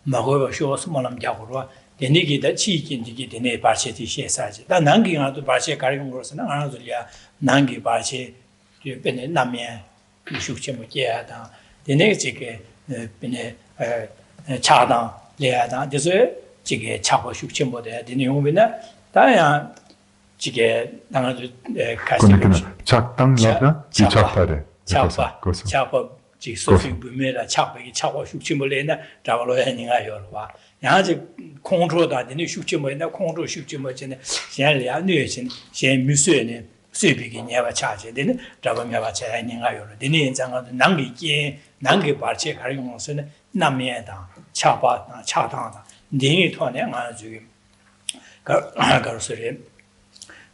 마고바 쇼스 몰람 자고로 데니기다 치긴디기 데네 바체티 셰사지 다 난기가도 바체 가리는 거로서는 하나들이야 난기 바체 뒤에 남면 휴식체 뭐게야다 데네 지게 베네 차당 레야다 그래서 지게 차고 휴식체 뭐데 데네 용변나 다야 지게 나가도 가시 작당라다 지착파래 차파 지 소식 부메라 차박이 차고 휴식 몰래나 잡아로 해닝아 요르와 야지 공조다 되는 휴식 몰래나 공조 휴식 뭐지네 현리아 뇌신 현 미수에네 수비기 냐바 차제 되는 잡아메바 차해닝아 요르 되는 인장도 남기게 남게 발체 가리는 것은 남면다 차바 차당다 닝이 토네 아주 가르스레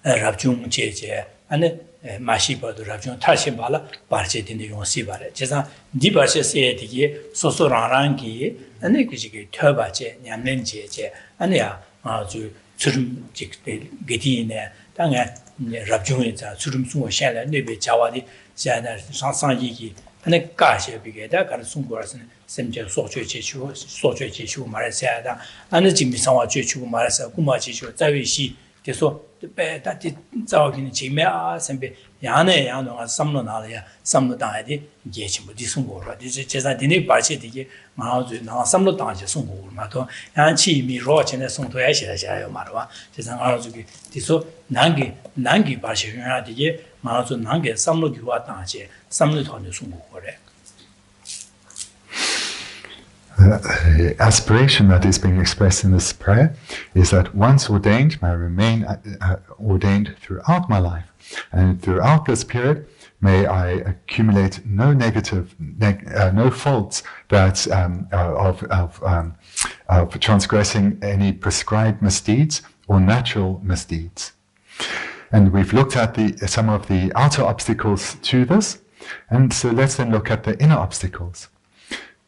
랍중 제제 아니 마시바도 랍중 타시발라 바르체딘데 용시바레 제가 디바세세디게 소소랑랑기 아니 그지게 터바제 냠nen제제 아니야 아주 주름 직대 게디네 당에 랍중에자 주름 숨어 샬라 네베 자와디 자나 상상이기 아니 가셔비게다 가르 숨고라스는 셈제 소죄제슈 말해서야다 아니 진미상화 죄추고 말해서 구마제슈 자위시 그래서 배다지 자기는 지메아 선배 야네 야노가 삼로 나려야 삼로 당하디 이제 좀 디송고라 이제 제가 디네 바치디게 마우즈 나 삼로 당하지 송고마도 양치 미로 전에 송도야 시라자요 말와 제가 알아주기 디소 난기 바치야디게 마우즈 난게 삼로 기와 당하지 삼로 돈에 송고거래. The aspiration that is being expressed in this prayer is that once ordained, may I remain ordained throughout my life. And throughout this period, may I accumulate no no faults that of transgressing any prescribed misdeeds or natural misdeeds. And we've looked at some of the outer obstacles to this, and so let's then look at the inner obstacles.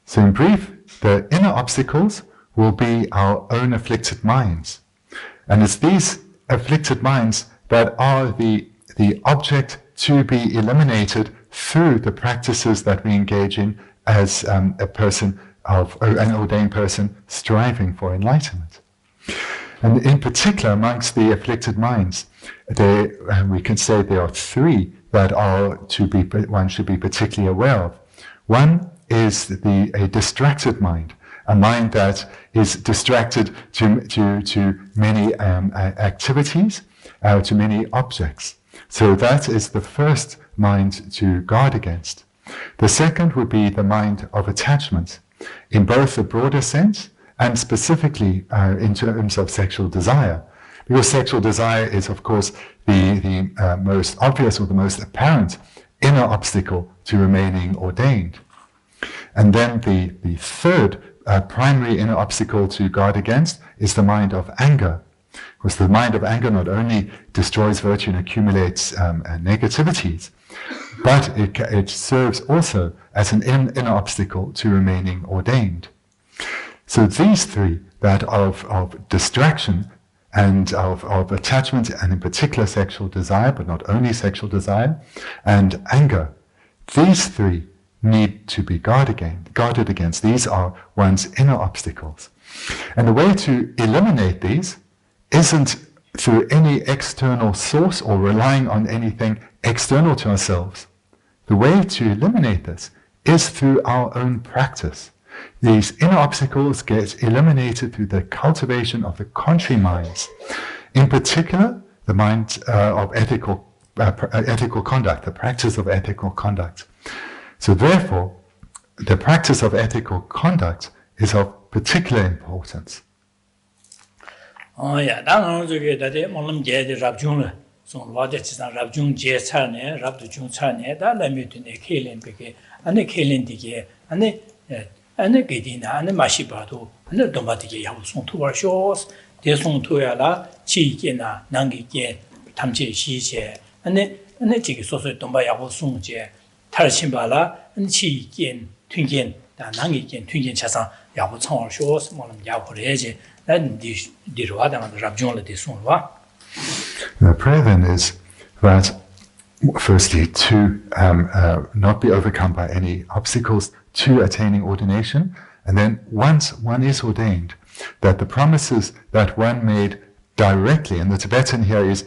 So in brief, the inner obstacles will be our own afflicted minds. And it's these afflicted minds that are the object to be eliminated through the practices that we engage in as an ordained person striving for enlightenment. And in particular, amongst the afflicted minds, we can say there are three that one should be particularly aware of. One is a distracted mind, a mind that is distracted to many activities, to many objects. So that is the first mind to guard against. The second would be the mind of attachment, in both the broader sense and specifically in terms of sexual desire. Because sexual desire is, of course, the most obvious or the most apparent inner obstacle to remaining ordained. And then the third primary inner obstacle to guard against is the mind of anger. Because the mind of anger not only destroys virtue and accumulates negativities, but it serves also as an inner obstacle to remaining ordained. So these three, that of distraction and of attachment, and in particular sexual desire, but not only sexual desire, and anger, these three need to be guarded against. These are one's inner obstacles. And the way to eliminate these isn't through any external source or relying on anything external to ourselves. The way to eliminate this is through our own practice. These inner obstacles get eliminated through the cultivation of the contrary minds. In particular, the mind of ethical conduct, the practice of ethical conduct. So therefore, the practice of ethical conduct is of particular importance. ane gedina ane mashibado ane dombadige yahu song tuwar shos de song tuyala chi ge na nangi ge tamche shi che ane jige soso domba yahu song je tar chimbala ane chi gen twingen da nangi gen twingen chasan yahu changwar shos molam yahu reje dan di ruwa da rabjong la de song wa. The prayer then is that firstly to not be overcome by any obstacles to attaining ordination, and then once one is ordained, that the promises that one made directly, and the Tibetan here is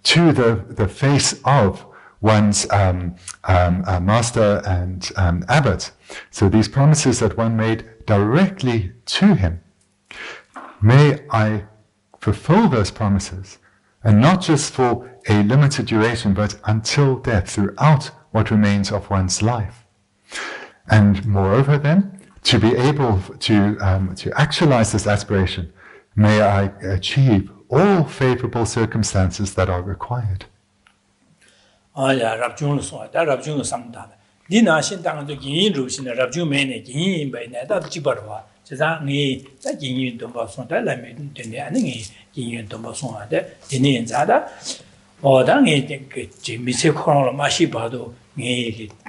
to the face of one's master and abbot. So these promises that one made directly to him, may I fulfill those promises, and not just for a limited duration, but until death, throughout what remains of one's life. And moreover then, to be able to actualize this aspiration, may I achieve all favorable circumstances that are required.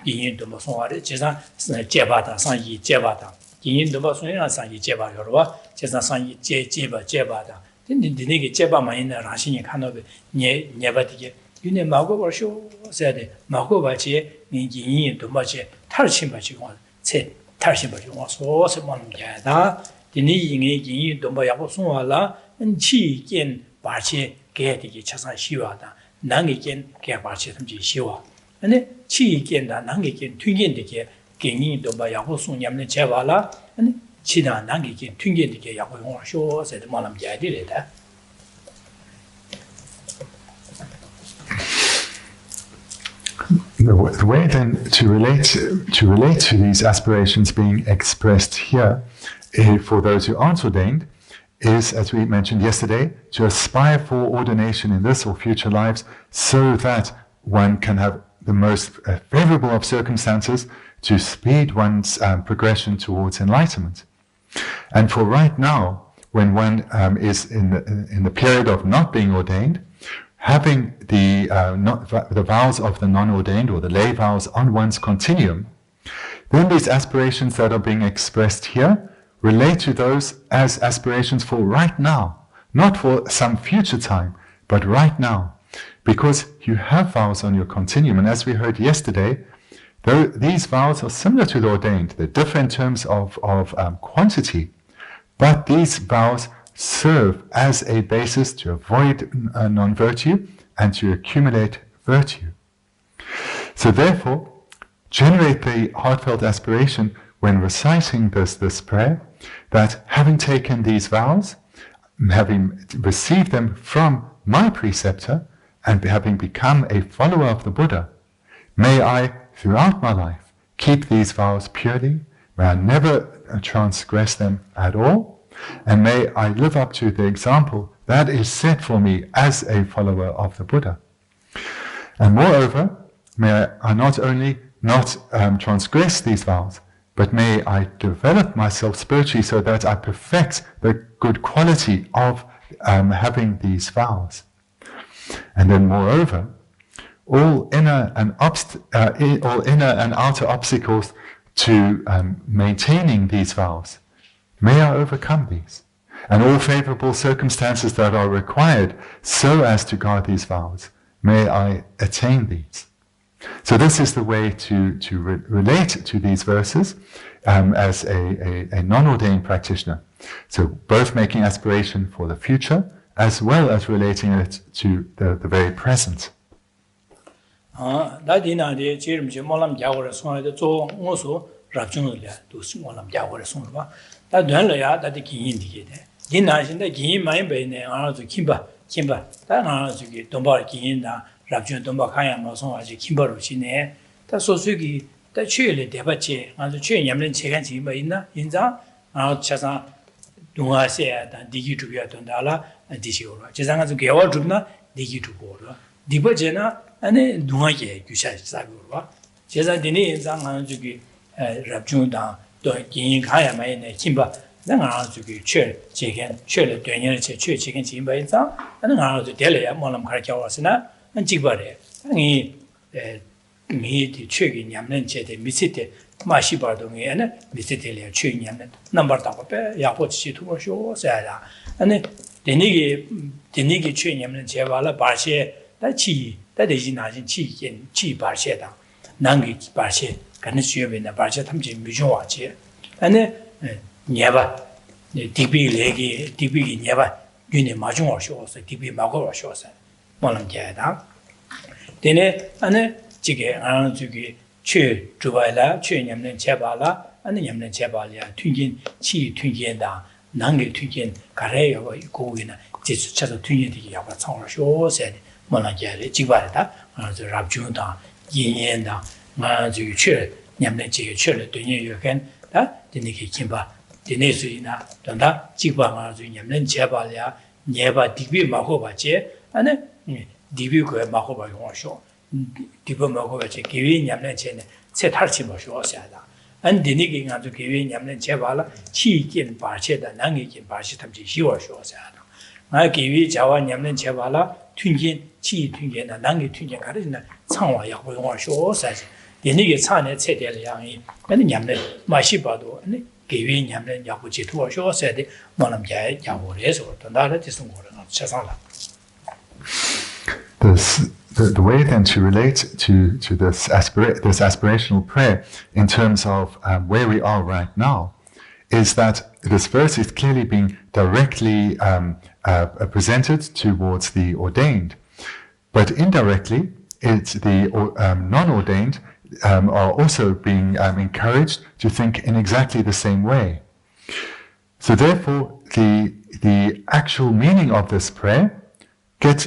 yin doma songare chesan jebata sangi jebata yin doma songena sangi jeba yorwa chesan sangi jeba da dinege jeba maina rashin kanobe nyebadige yune mago borsho sede mago bache yin doma che tarchin bache gon che tarchin bache gon so se mon da dini yin doma yabo songala chi gen bache gedige chesan shiwada nangi gen ge bache tumji shiwa ane chi gen다 nangi gen twingen de genyin do ba yago sung nyamne chewala ane chi da nangi gen twingen de yago yong sho se de malam ja de le da. The way then to relate to these aspirations being expressed here for those who aren't ordained is, as we mentioned yesterday, to aspire for ordination in this or future lives so that one can have the most favorable of circumstances to speed one's progression towards enlightenment. And for right now, when one is in the period of not being ordained, having the vows of the non-ordained or the lay vows on one's continuum, then these aspirations that are being expressed here relate to those as aspirations for right now, not for some future time, but right now. Because you have vows on your continuum, and as we heard yesterday, though these vows are similar to the ordained, they differ in terms of quantity, but these vows serve as a basis to avoid non-virtue and to accumulate virtue. So therefore, generate the heartfelt aspiration when reciting this prayer, that having taken these vows, having received them from my preceptor, and having become a follower of the Buddha, may I, throughout my life, keep these vows purely, may I never transgress them at all, and may I live up to the example that is set for me as a follower of the Buddha. And moreover, may I not only not transgress these vows, but may I develop myself spiritually so that I perfect the good quality of having these vows. And then moreover, all inner and outer obstacles to maintaining these vows, may I overcome these. And all favorable circumstances that are required so as to guard these vows, may I attain these. So this is the way to relate to these verses as a non-ordained practitioner. So both making aspiration for the future as well as relating it to the very present. Rabjun Domba Kaya Mason as a Kimber Chine, Tasosugi, the Chile Debache, and the Chin Yamlin Chegan Chimba in the Chasa Dunga said, and Digi to Yatondala, and Dishura. Chesanga to Gawa Drubna, Digi to Border, Dibajena, and then Dunga Yusha Sagura. Chesa Dini and Zanganzuki, Rabjun down, Doing Kaya May Kimba. Then I to be chicken, chicken, chicken, chimba in some, and then I to tell you, Molam Karkawasana, and Jibare. And he meet the chicken yamlen chete, misite, Mashibardongi, and misitelia chicken yamlen, number tapape, Yapochi to show, Sada. And then the niggy chicken yamlen chevala, Barshe, that chi, that is in chicken, chi barsheta, Nangi barshe, Kanishu in the Barshetam Mijoache. And then Never DB legi, DB never uni majung or shows, DB mago or shows. Molam Jada. Dene, and Jigge, and Zugi, Chu, Jubaila, Chu Yamlen Chabala, and the Yamlen Chabalia, Twingin, Chi, Twingenda, Nangi Twingin, Kare, or go in a just Twingin, the Song show, said Molam Jada, Jibada, and the Rabjunda, Yenda, Manzu Chu, Yamlen Chil, Dunya, you can, that the Niki Kimba. Dinesina, Danda, Chiba, Yamlen Chabalia, Neva, Dibi Mahobache, and Dibu Mahoba show. Dibu Mahobache, giving Yamlen Chen, set Harchiba show, and the nigging on to giving Yamlen Chabala, Chi in Barchet and Nangi in Barchetam Shiwa shows. I give you Jawa Yamlen Chavala, Twingin, Chi Twingin, and Nangi Twingin Karina, Tangwa Yahu show says. The nigger son had said Yangi, and Yamlen, my shibado, and giving Yamlen Yabuchi to a show said, Monam Jay, Yamures, or Tondara, this one, Chasala. The way then to relate to this aspirational prayer in terms of where we are right now is that this verse is clearly being directly presented towards the ordained, but indirectly it's the non-ordained are also being encouraged to think in exactly the same way. So therefore, the actual meaning of this prayer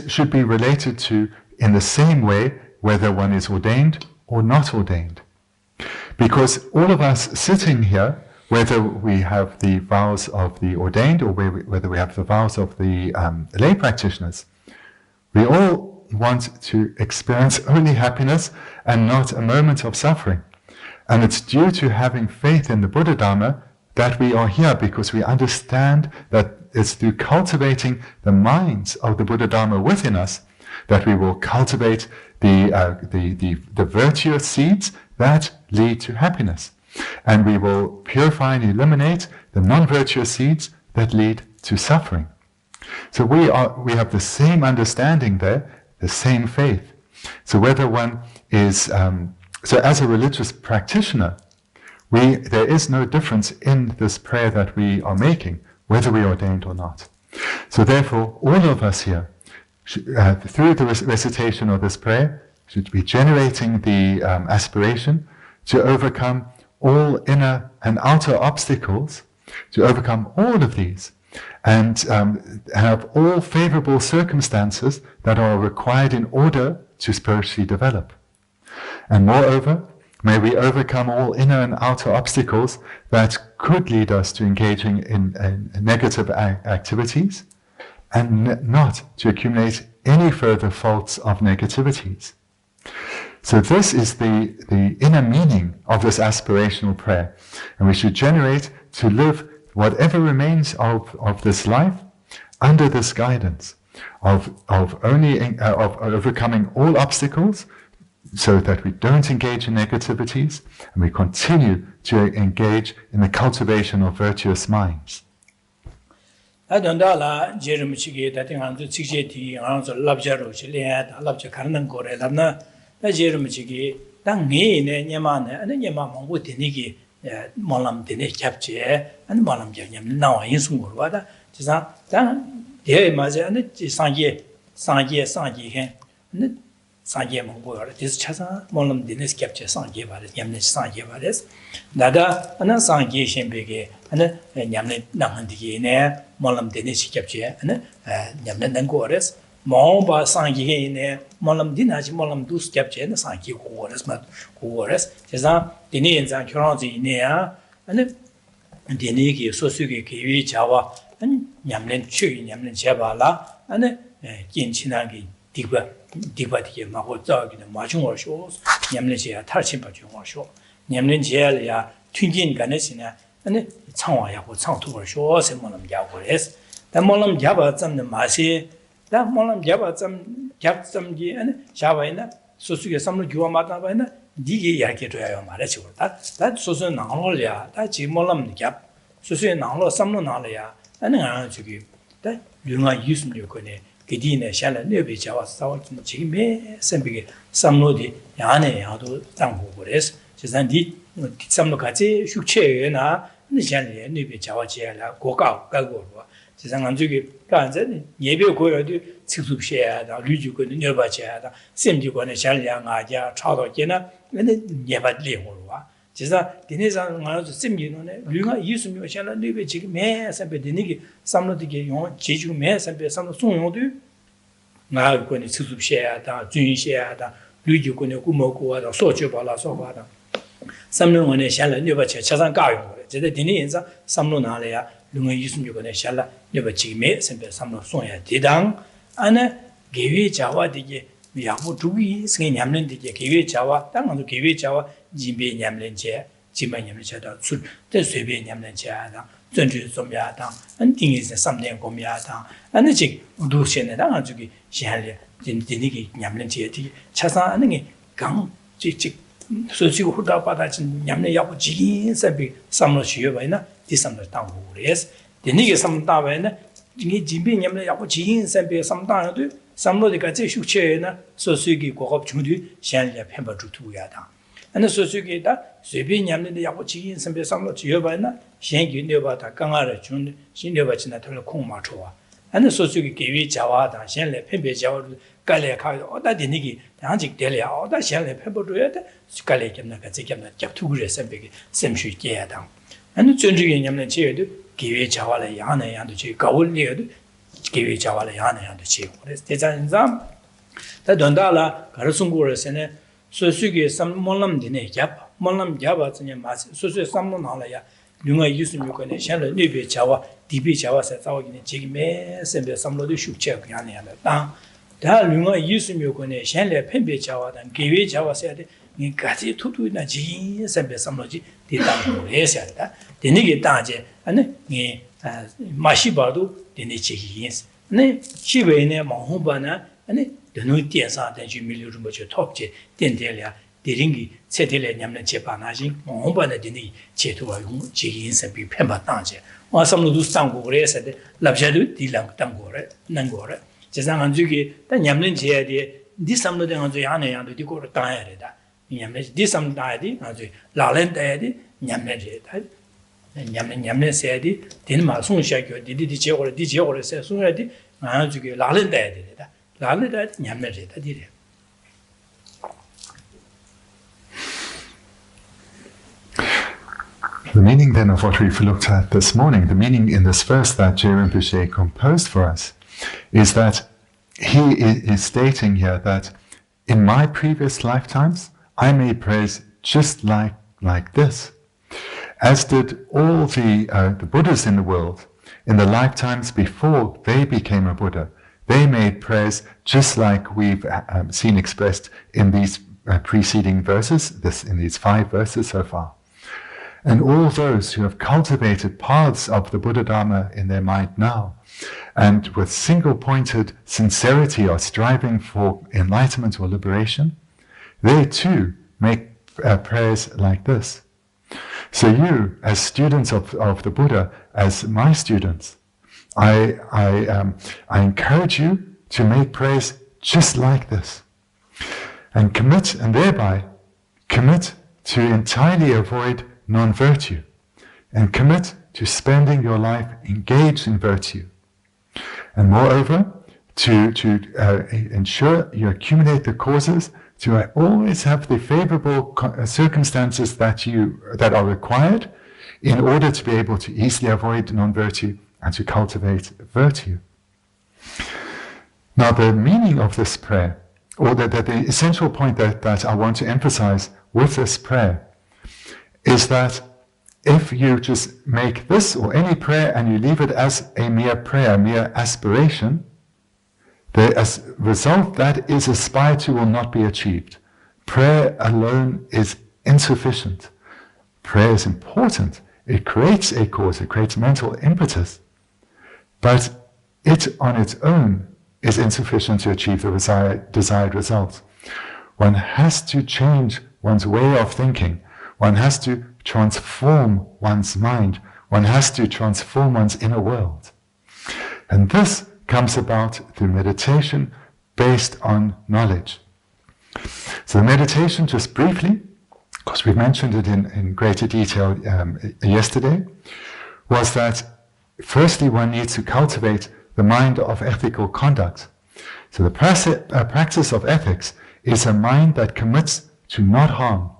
should be related to in the same way whether one is ordained or not ordained. Because all of us sitting here, whether we have the vows of the ordained or whether we have the vows of the lay practitioners, we all want to experience only happiness and not a moment of suffering. And it's due to having faith in the Buddha Dharma that we are here, because we understand that it's through cultivating the minds of the Buddha Dharma within us that we will cultivate the virtuous seeds that lead to happiness. And we will purify and eliminate the non-virtuous seeds that lead to suffering. So we have the same understanding there, the same faith. So whether one is, so as a religious practitioner, there is no difference in this prayer that we are making, whether we are ordained or not. So therefore, all of us here, through the recitation of this prayer, should be generating the aspiration to overcome all inner and outer obstacles, to overcome all of these, and have all favorable circumstances that are required in order to spiritually develop. And moreover, may we overcome all inner and outer obstacles that could lead us to engaging in negative activities, and not to accumulate any further faults of negativities. So this is the inner meaning of this aspirational prayer. And we should generate to live whatever remains of this life under this guidance of overcoming all obstacles, so that we don't engage in negativities, and we continue to engage in the cultivation of virtuous minds. Sangye mongbo this chasa molam dines capture sangye bares nyamne sangye bares dada ana sangye shembege ana nyamne nangandigi ne molam dines capture ana nyamne nangores Mongba sangye ne molam dinaji molam dus capture na sangye gores ma gores chasa dini enza kyoranzi ne ya ana dini ki sosuge ki jawa an nyamne chu nyamne jabala ana kinchinagi 디바디게 마고 자기는 마중을 쇼 냠내지야 탈침바 중을 쇼 냠내지야 튕긴 간에시나 아니 창화야고 창투를 쇼 세모는 야고레스 담몰람 잡아 잡는 맛이 담몰람 잡아 잡점기 아니 잡아이나 소수게 삼로 교화 맞다 봐이나 니게 이야기 줘야 말이지 다 소수 나올이야 다 지몰람 잡 소수에 나올로 삼로 나올이야 아니 안 저기 다 류가 유스미 거네 Gidine Shala Nebi Jawa Sawakin Chime Sembige Samnodi Yane Yado Tango Gores, Chizandi Samnokazi, Shukchena, Nishani, Nebi Jawa Jela, Goka, Gagorwa, Chizanganzuki, Ganzen, Yebi Goyadu, Sixup Shea, Lujuko, Nyoba Chea, Semdiko, Shalia, Aja, Chado Jena, and Yeba Lehorwa. Chiza, Dinizan Simino, Luna Yusumi Shala Nebi Chime, Sempe Dinigi, Samnodi, Jeju Me, Sempe Sam Sundu. Now going to share that, Jun share that, Luju Kumoko, or Sochubala Sovada. Some no one shall never Chazan Gayo, the Diniza, some Lunalia, Lunga Yusum Yugone Shala, never Chime, Sempe Sam Sonia Didang, Anna gave Java the Yahu to be singing Yamlin the Kiwi Java, Tang to Kiwi Java, Jimbe Yamlin chair, Jima Yamchada, the Subi Yamlin chair. Somyata, and things something comyata, and the chick do shen and Anjuki, Shally, Diniki, Yamlin, Chasa, and Gang, chick, so she would have Yamne Yapu jeans and be some of Shivana, this summer town is. The nigger some tavern, Jimmy Yamne Yapu jeans and be some time, some of the Gatshu chain, so Sugi go up to do, Shally Pember to Yata. And the Susuki that, Subi Yamne Yapuchi and some of Giovanna, Shanky Nebata, Kangara Jun, she never chin at Kumatua. And the Susuki gave Jawada, Shanley, Pembe Jaw, Galea, or that Dinigi, the Antic Delia, or that Shanley Pember to it, Scully Gamna Katzikam, Japturis and Big, same shoot Geadam. And the Junji Yamne Cheered, gave Jawala Yana and the Chick, Gaul neared, gave Jawala Yana and the Chick. There's an exam. The Dondala, Karasunguras and so sugi some molam dine yap, molam yaba in your mass, so some monalaya, Lunga used to make a shallow Nibi Jawa, DB Jawa set out in a jig mess and some lodi shook check Yanni and the town. That Lunga used to make a shallow Pembe Jawa and Kiwi Jawa said, Gati tutu in a jeans and some logi, the down that. The nigger danger and Mashibadu, the Nichis. Ne, she were in a Mahubana and the new Tiasa than you million much top jet, Dendelia, 디링이 세텔에 냠는 제바나지 몽반에 디니 제도와 지인 선비 펜바 땅제 와삼로도 땅고 그래서 랍샤도 디랑 땅고래 난고래 제상한 주기 다 냠는 제야디 디삼로 된 아주 야네야도 디고를 땅야래다 냠는 디삼 다야디 아주 라렌다야디 냠네제다 냠네 세야디 디마 송샤교 디디 제고래 세 송야디 아주기 라렌다야디다 라렌다야디 냠네제다 디래 The meaning then of what we've looked at this morning, the meaning in this verse that Geshe Rinpoche composed for us, is that he is stating here that in my previous lifetimes, I made prayers just like this. As did all the Buddhas in the world, in the lifetimes before they became a Buddha, they made prayers just like we've seen expressed in these preceding verses, in these 5 verses so far. And all those who have cultivated paths of the Buddha Dharma in their mind now, and with single-pointed sincerity are striving for enlightenment or liberation, they too make prayers like this. So you, as students of the Buddha, as my students, I encourage you to make prayers just like this, and thereby commit to entirely avoid non-virtue, and commit to spending your life engaged in virtue. And moreover, to ensure you accumulate the causes, to always have the favorable circumstances that are required in order to be able to easily avoid non-virtue and to cultivate virtue. Now the meaning of this prayer, or the essential point that I want to emphasize with this prayer, is that if you just make this or any prayer and you leave it as a mere prayer, mere aspiration, the result that is aspired to will not be achieved. Prayer alone is insufficient. Prayer is important. It creates a cause, it creates mental impetus, but it on its own is insufficient to achieve the desired result. One has to change one's way of thinking. One has to transform one's mind. One has to transform one's inner world. And this comes about through meditation based on knowledge. So the meditation, just briefly, because we mentioned it in greater detail yesterday, was that firstly one needs to cultivate the mind of ethical conduct. So the practice of ethics is a mind that commits to not harm,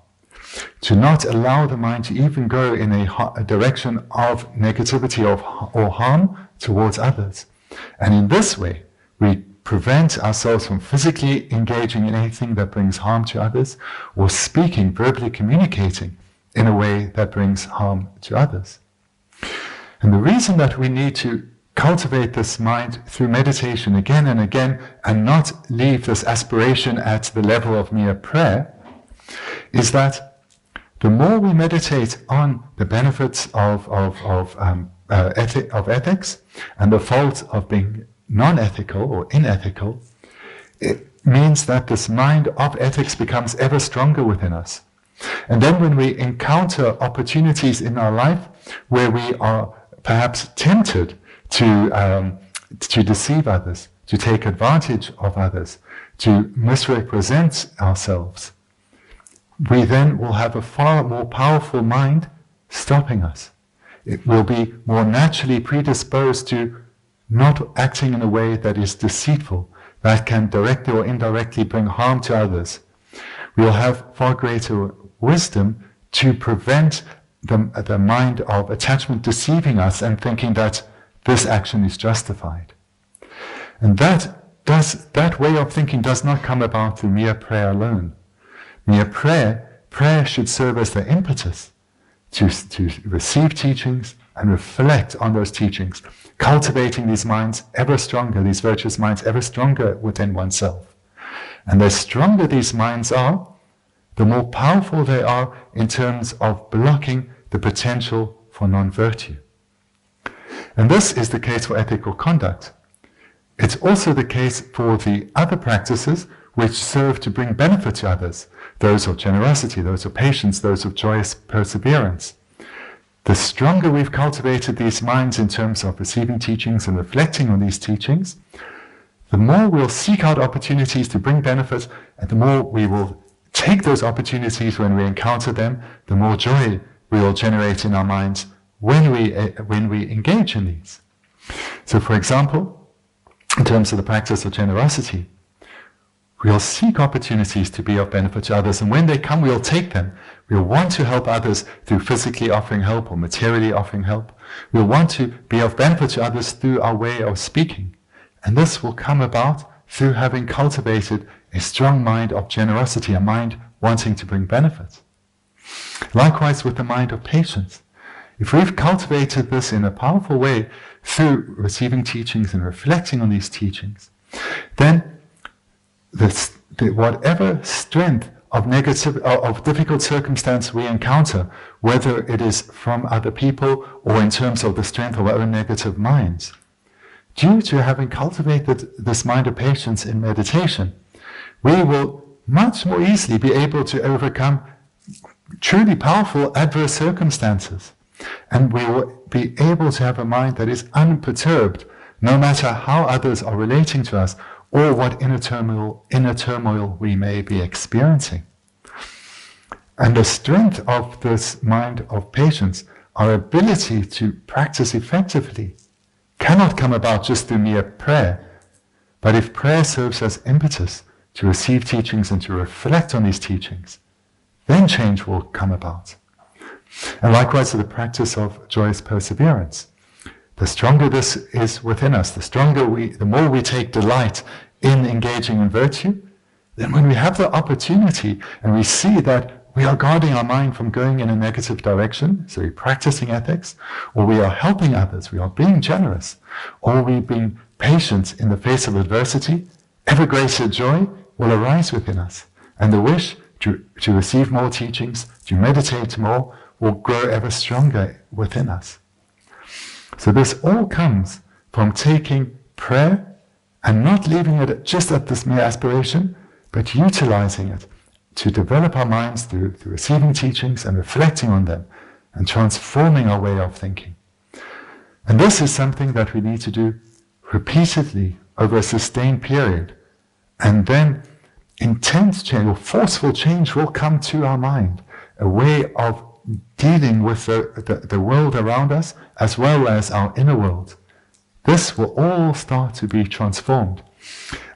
to not allow the mind to even go in a direction of negativity or harm towards others. And in this way, we prevent ourselves from physically engaging in anything that brings harm to others, or speaking, verbally communicating in a way that brings harm to others. And the reason that we need to cultivate this mind through meditation again and again, and not leave this aspiration at the level of mere prayer, is that the more we meditate on the benefits of ethics and the fault of being non-ethical or unethical, it means that this mind of ethics becomes ever stronger within us. And then when we encounter opportunities in our life where we are perhaps tempted to deceive others, to take advantage of others, to misrepresent ourselves, we then will have a far more powerful mind stopping us. It will be more naturally predisposed to not acting in a way that is deceitful, that can directly or indirectly bring harm to others. We will have far greater wisdom to prevent the mind of attachment deceiving us and thinking that this action is justified. And that way of thinking does not come about through mere prayer alone. Mere prayer should serve as the impetus to receive teachings and reflect on those teachings, cultivating these minds ever stronger, these virtuous minds ever stronger within oneself. And the stronger these minds are, the more powerful they are in terms of blocking the potential for non-virtue. And this is the case for ethical conduct. It's also the case for the other practices which serve to bring benefit to others, those of generosity, those of patience, those of joyous perseverance. The stronger we've cultivated these minds in terms of receiving teachings and reflecting on these teachings, the more we'll seek out opportunities to bring benefit, and the more we will take those opportunities when we encounter them, the more joy we will generate in our minds when we engage in these. So, for example, in terms of the practice of generosity, we'll seek opportunities to be of benefit to others, and when they come, we'll take them. We'll want to help others through physically offering help or materially offering help. We'll want to be of benefit to others through our way of speaking. And this will come about through having cultivated a strong mind of generosity, a mind wanting to bring benefit. Likewise with the mind of patience. If we've cultivated this in a powerful way through receiving teachings and reflecting on these teachings, then whatever strength of difficult circumstance we encounter, whether it is from other people or in terms of the strength of our own negative minds, due to having cultivated this mind of patience in meditation, we will much more easily be able to overcome truly powerful adverse circumstances. And we will be able to have a mind that is unperturbed, no matter how others are relating to us or what inner turmoil we may be experiencing. And the strength of this mind of patience, our ability to practice effectively, cannot come about just through mere prayer. But if prayer serves as impetus to receive teachings and to reflect on these teachings, then change will come about. And likewise with the practice of joyous perseverance. The stronger this is within us, the more we take delight in engaging in virtue, then when we have the opportunity and we see that we are guarding our mind from going in a negative direction, so we're practicing ethics, or we are helping others, we are being generous, or we're being patient in the face of adversity, ever greater joy will arise within us. And the wish to receive more teachings, to meditate more, will grow ever stronger within us. So this all comes from taking prayer and not leaving it just at this mere aspiration, but utilizing it to develop our minds through receiving teachings and reflecting on them and transforming our way of thinking. And this is something that we need to do repeatedly over a sustained period. And then intense change or forceful change will come to our mind, a way of dealing with the world around us as well as our inner world. This will all start to be transformed.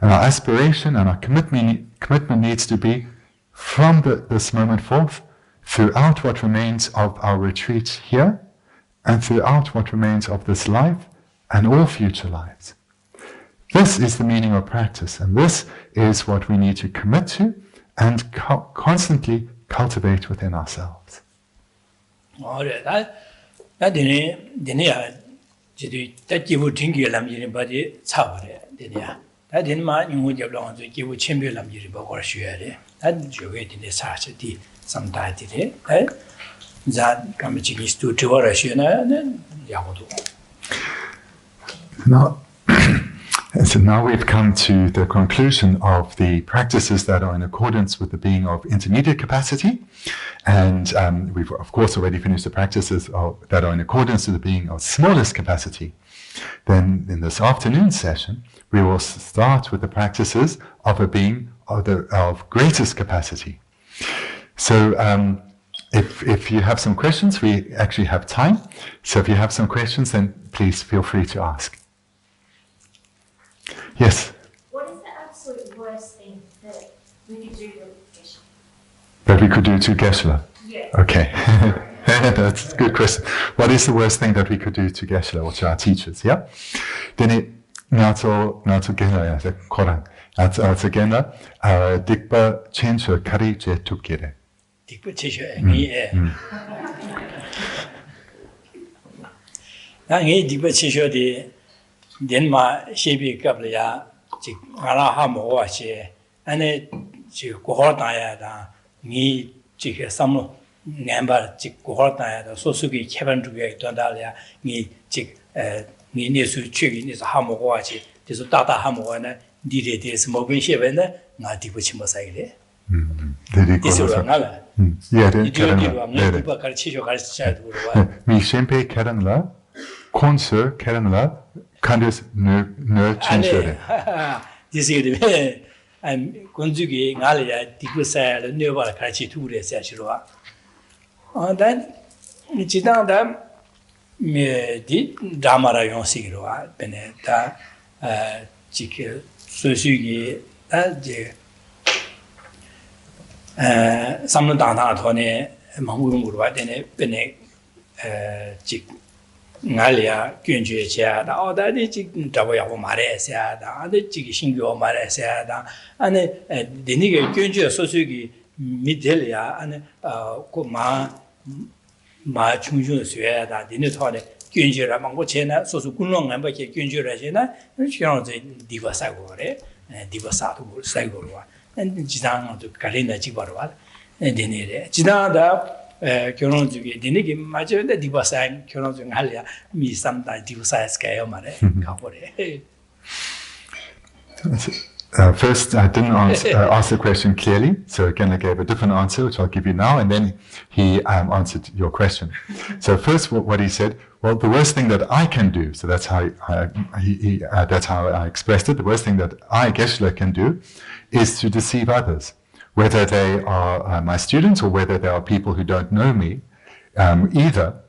And our aspiration and our commitment needs to be from this moment forth, throughout what remains of our retreat here, and throughout what remains of this life and all future lives. This is the meaning of practice, and this is what we need to commit to and constantly cultivate within ourselves. So now we've come to the conclusion of the practices that are in accordance with the being of intermediate capacity. And we've, of course, already finished the practices that are in accordance with the being of smallest capacity. Then in this afternoon session, we will start with the practices of a being of greatest capacity. So if you have some questions, we actually have time. So if you have some questions, then please feel free to ask. Yes? What is the absolute worst thing that we could do to Geshe? That we could do to Geshe? Yeah. Okay. That's a good question. What is the worst thing that we could do to Geshe, or to our teachers? Yeah? Then 나도 게나야 코란 나도 게나 딕바 체인저 카리 제 두께래 딕바 체셔 예 나게 딕바 체셔디 덴마 셰비 갑려야 지 가라 하모와시 안에 지 고호다야다 니 지게 삼로 nemba 지 고호다야다 소수기 개반주게 된다야 니 지 니네수 취기니서 하모와시 그래서 다다 하모와나 디레디 스모빈 셰벤데 나 디부 치모사이레 디디고 나라 예, 디디고 네 디바 가르치죠 가르치셔야 되고 Mi sempre kerenla, konser kerenla, kandes nö chinshore. 디시게 군주기 나라야 디부사를 뇌발 가르치 두래 사실로와 단 지단다 디 다마라 용식으로와 베네다 지게 소수기 아제 삼는다나토네 망고용으로 와되네 베네 지 날이야 견주에지야다 어다디 지 잡아야고 말해야다 아데 지 신교 말해야다 아니 데니게 견주에 소수기 미델이야 아니 고마 중중의 수야다 데니 토네 견주라 망고 제나 소수 군롱 안 받게 견주라시나 시원하게 디바 사고 그래 디바 사도 사고로 와 지당도 가린다 지바로 와 데니래 지당다 결혼 중에 데니게 맞는데 디바 사인 결혼 중 할이야 미 삼다 디바 사이스가요 말해 가보래 First, I didn't ask the question clearly, so again I gave a different answer, which I'll give you now, and then he answered your question. So first, what he said, well, the worst thing that I can do, so that's how that's how I expressed it. The worst thing that I, Geshe, can do, is to deceive others, whether they are my students or whether they are people who don't know me. Either,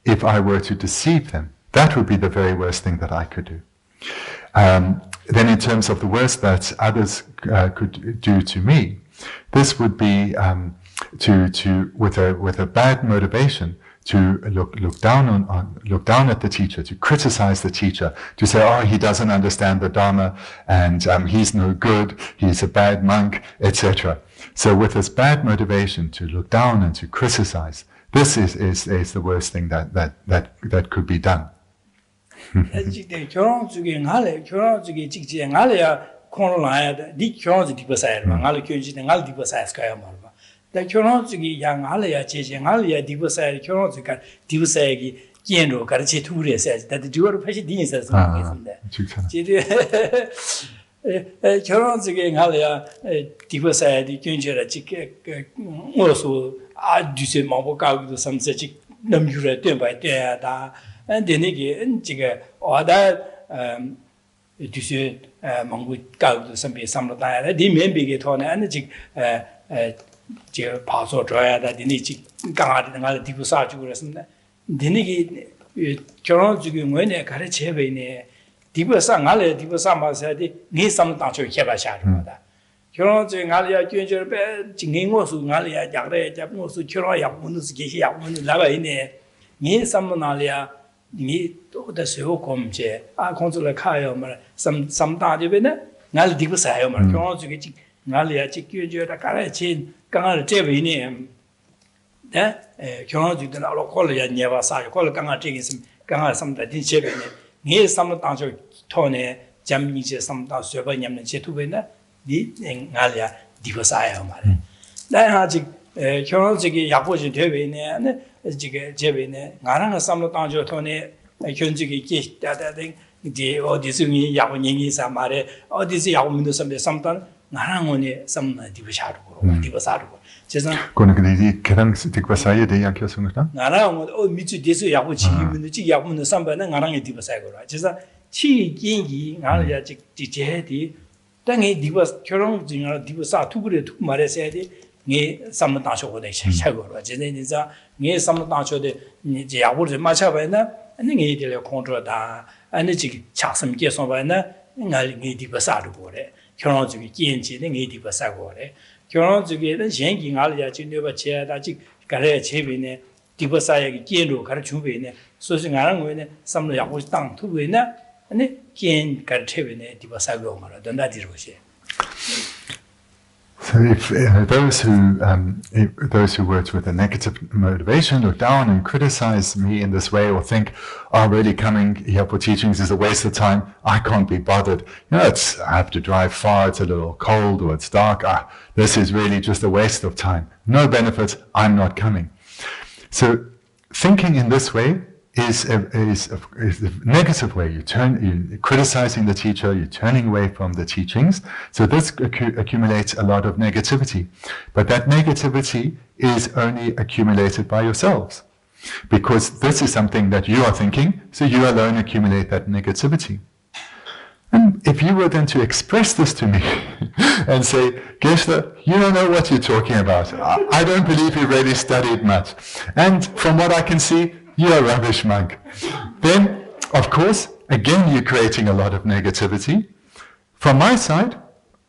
if I were to deceive them, that would be the very worst thing that I could do. Then in terms of the worst that others could do to me, this would be with a bad motivation to look down at the teacher, to criticize the teacher, to say, oh, he doesn't understand the Dharma, and he's no good, he's a bad monk, etc. So with this bad motivation to look down and to criticize, this is the worst thing that could be done. 결혼 중에 결혼 중에 직지에 나래야 코로나야 니 결혼 디버사야 나래 교지는 날 디버사스가야 말봐 다 결혼 중에 양 나래야 제제 나래야 디버사야 결혼 중에 디버사야기 기엔로 가르치 투르에서 다 디어로 패시 디인서서 하겠습니다 제대 결혼 중에 나래야 디버사야 디견제라 직게 뭐서 아주세 마보 가기도 삼세직 넘유래 된바 돼야다 데니게 지가 어다 두세 망고 가도 선비 삼로다야 디 멤비게 토네 아니 지 파소 줘야다 데니 지 강아리 날 디부사 주고 그랬습니다 데니게 결혼 중에 뭐네 가르쳐 베네 디부사 날에 디부사 마사디 니 삼당초 해봐샤 줘다 결혼 중에 날이야 견절 배 진행고수 날이야 약래 잡고수 결혼 약문스 계시 약문 나가 있네 니 삼날이야 니 또다 세고 검제 공주를 가요 말 삼다지베네 날 디부사요 말 경주게 날이야 지규주다 가라친 강을 제베니 네 경주도 나로 콜이야 녀바사 콜 강아 제기스 강아 삼다 딘제베네 니 삼다죠 토네 잠니제 삼다 쇠바냠네 제투베네 니 날이야 디부사요 말 나 아직 경주게 약보지 되베네 지게 제베네 나랑 삼로 땅저 토네 현직이 계시다다든 이제 어디서니 야원행이 사말에 어디서 야원민도 섬에 삼단 나랑 오네 삼나 디부샤르고 디부사르고 제가 그거는 그 계랑 디부사에 대한 교수님이다 나랑 미치 디스 야고 지기면 지 야고는 삼반은 나랑에 디부사고 제가 치긴기 나야 지제디 땅에 디부 결혼 중에 디부사 투그레 투 말해서야지 네 삼는 다쇼고네 샤고로 제네니자 네 삼는 다쇼데 이제 야고를 맞춰봐야나 아니 네들에 컨트롤다 아니 지 차섬 계속봐야나 네 디버사도 그래 결혼 중에 기인지는 네 디버사고 그래 결혼 중에는 현기 알이야 진료바 제다 지 가래 제비네 디버사에게 기인로 가르쳐베네 소식 안한 거네 삼는 야고 땅 투베나 아니 기인 가르쳐베네 디버사고 말아 된다디로시 So if those who work with a negative motivation look down and criticize me in this way or think, oh, really coming here for teachings is a waste of time, I can't be bothered. I have to drive far, it's a little cold or it's dark. This is really just a waste of time. No benefit, I'm not coming. So thinking in this way is the negative way. You're criticizing the teacher, you're turning away from the teachings. So this accumulates a lot of negativity. But that negativity is only accumulated by yourselves. Because this is something that you are thinking, so you alone accumulate that negativity. And if you were then to express this to me and say, Geshe, you don't know what you're talking about. I don't believe you really studied much. And from what I can see, you're a rubbish monk. Then, of course, again, you're creating a lot of negativity. From my side,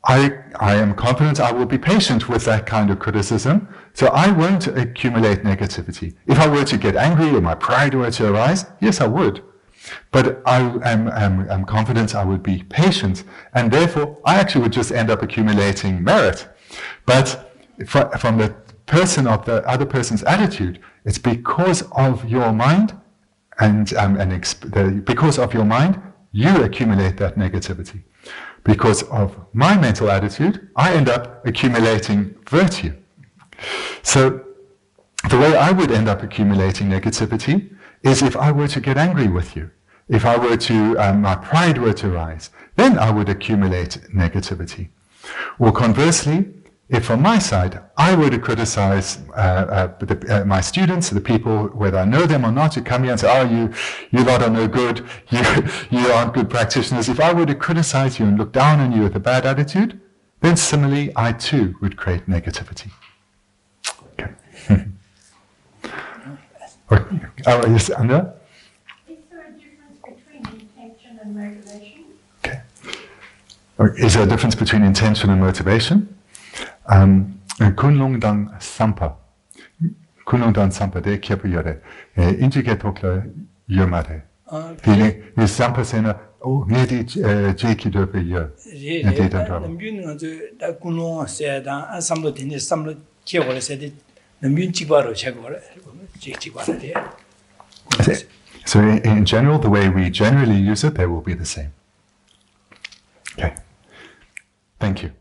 I am confident I will be patient with that kind of criticism, so I won't accumulate negativity. If I were to get angry or my pride were to arise, yes, I would. But I am confident I would be patient, and therefore I actually would just end up accumulating merit. But from the person of the other person's attitude, it's because of your mind, because of your mind, you accumulate that negativity. Because of my mental attitude, I end up accumulating virtue. So the way I would end up accumulating negativity is if I were to get angry with you. If I were to, my pride were to rise, then I would accumulate negativity. Or conversely, if from my side, I were to criticize my students, the people, whether I know them or not, who come here and say, oh, you lot are no good, you aren't good practitioners. If I were to criticize you and look down on you with a bad attitude, then similarly, I too would create negativity. Okay. Yes, Anna? Is there a difference between intention and motivation? Okay. Is there a difference between intention and motivation? Kunlongdang Sampa. Kunlongdang Sampa de Kyepu Yore. Injike Tokla Yomare. The Sampa Sena, oh, maybe Jaki Dope Yer. Nambyun the Kunlong said, and some of the some Kyewa said, Nambyun Chibaro Chagore, Chibara. So in general, the way we generally use it, they will be the same. Okay. Thank you.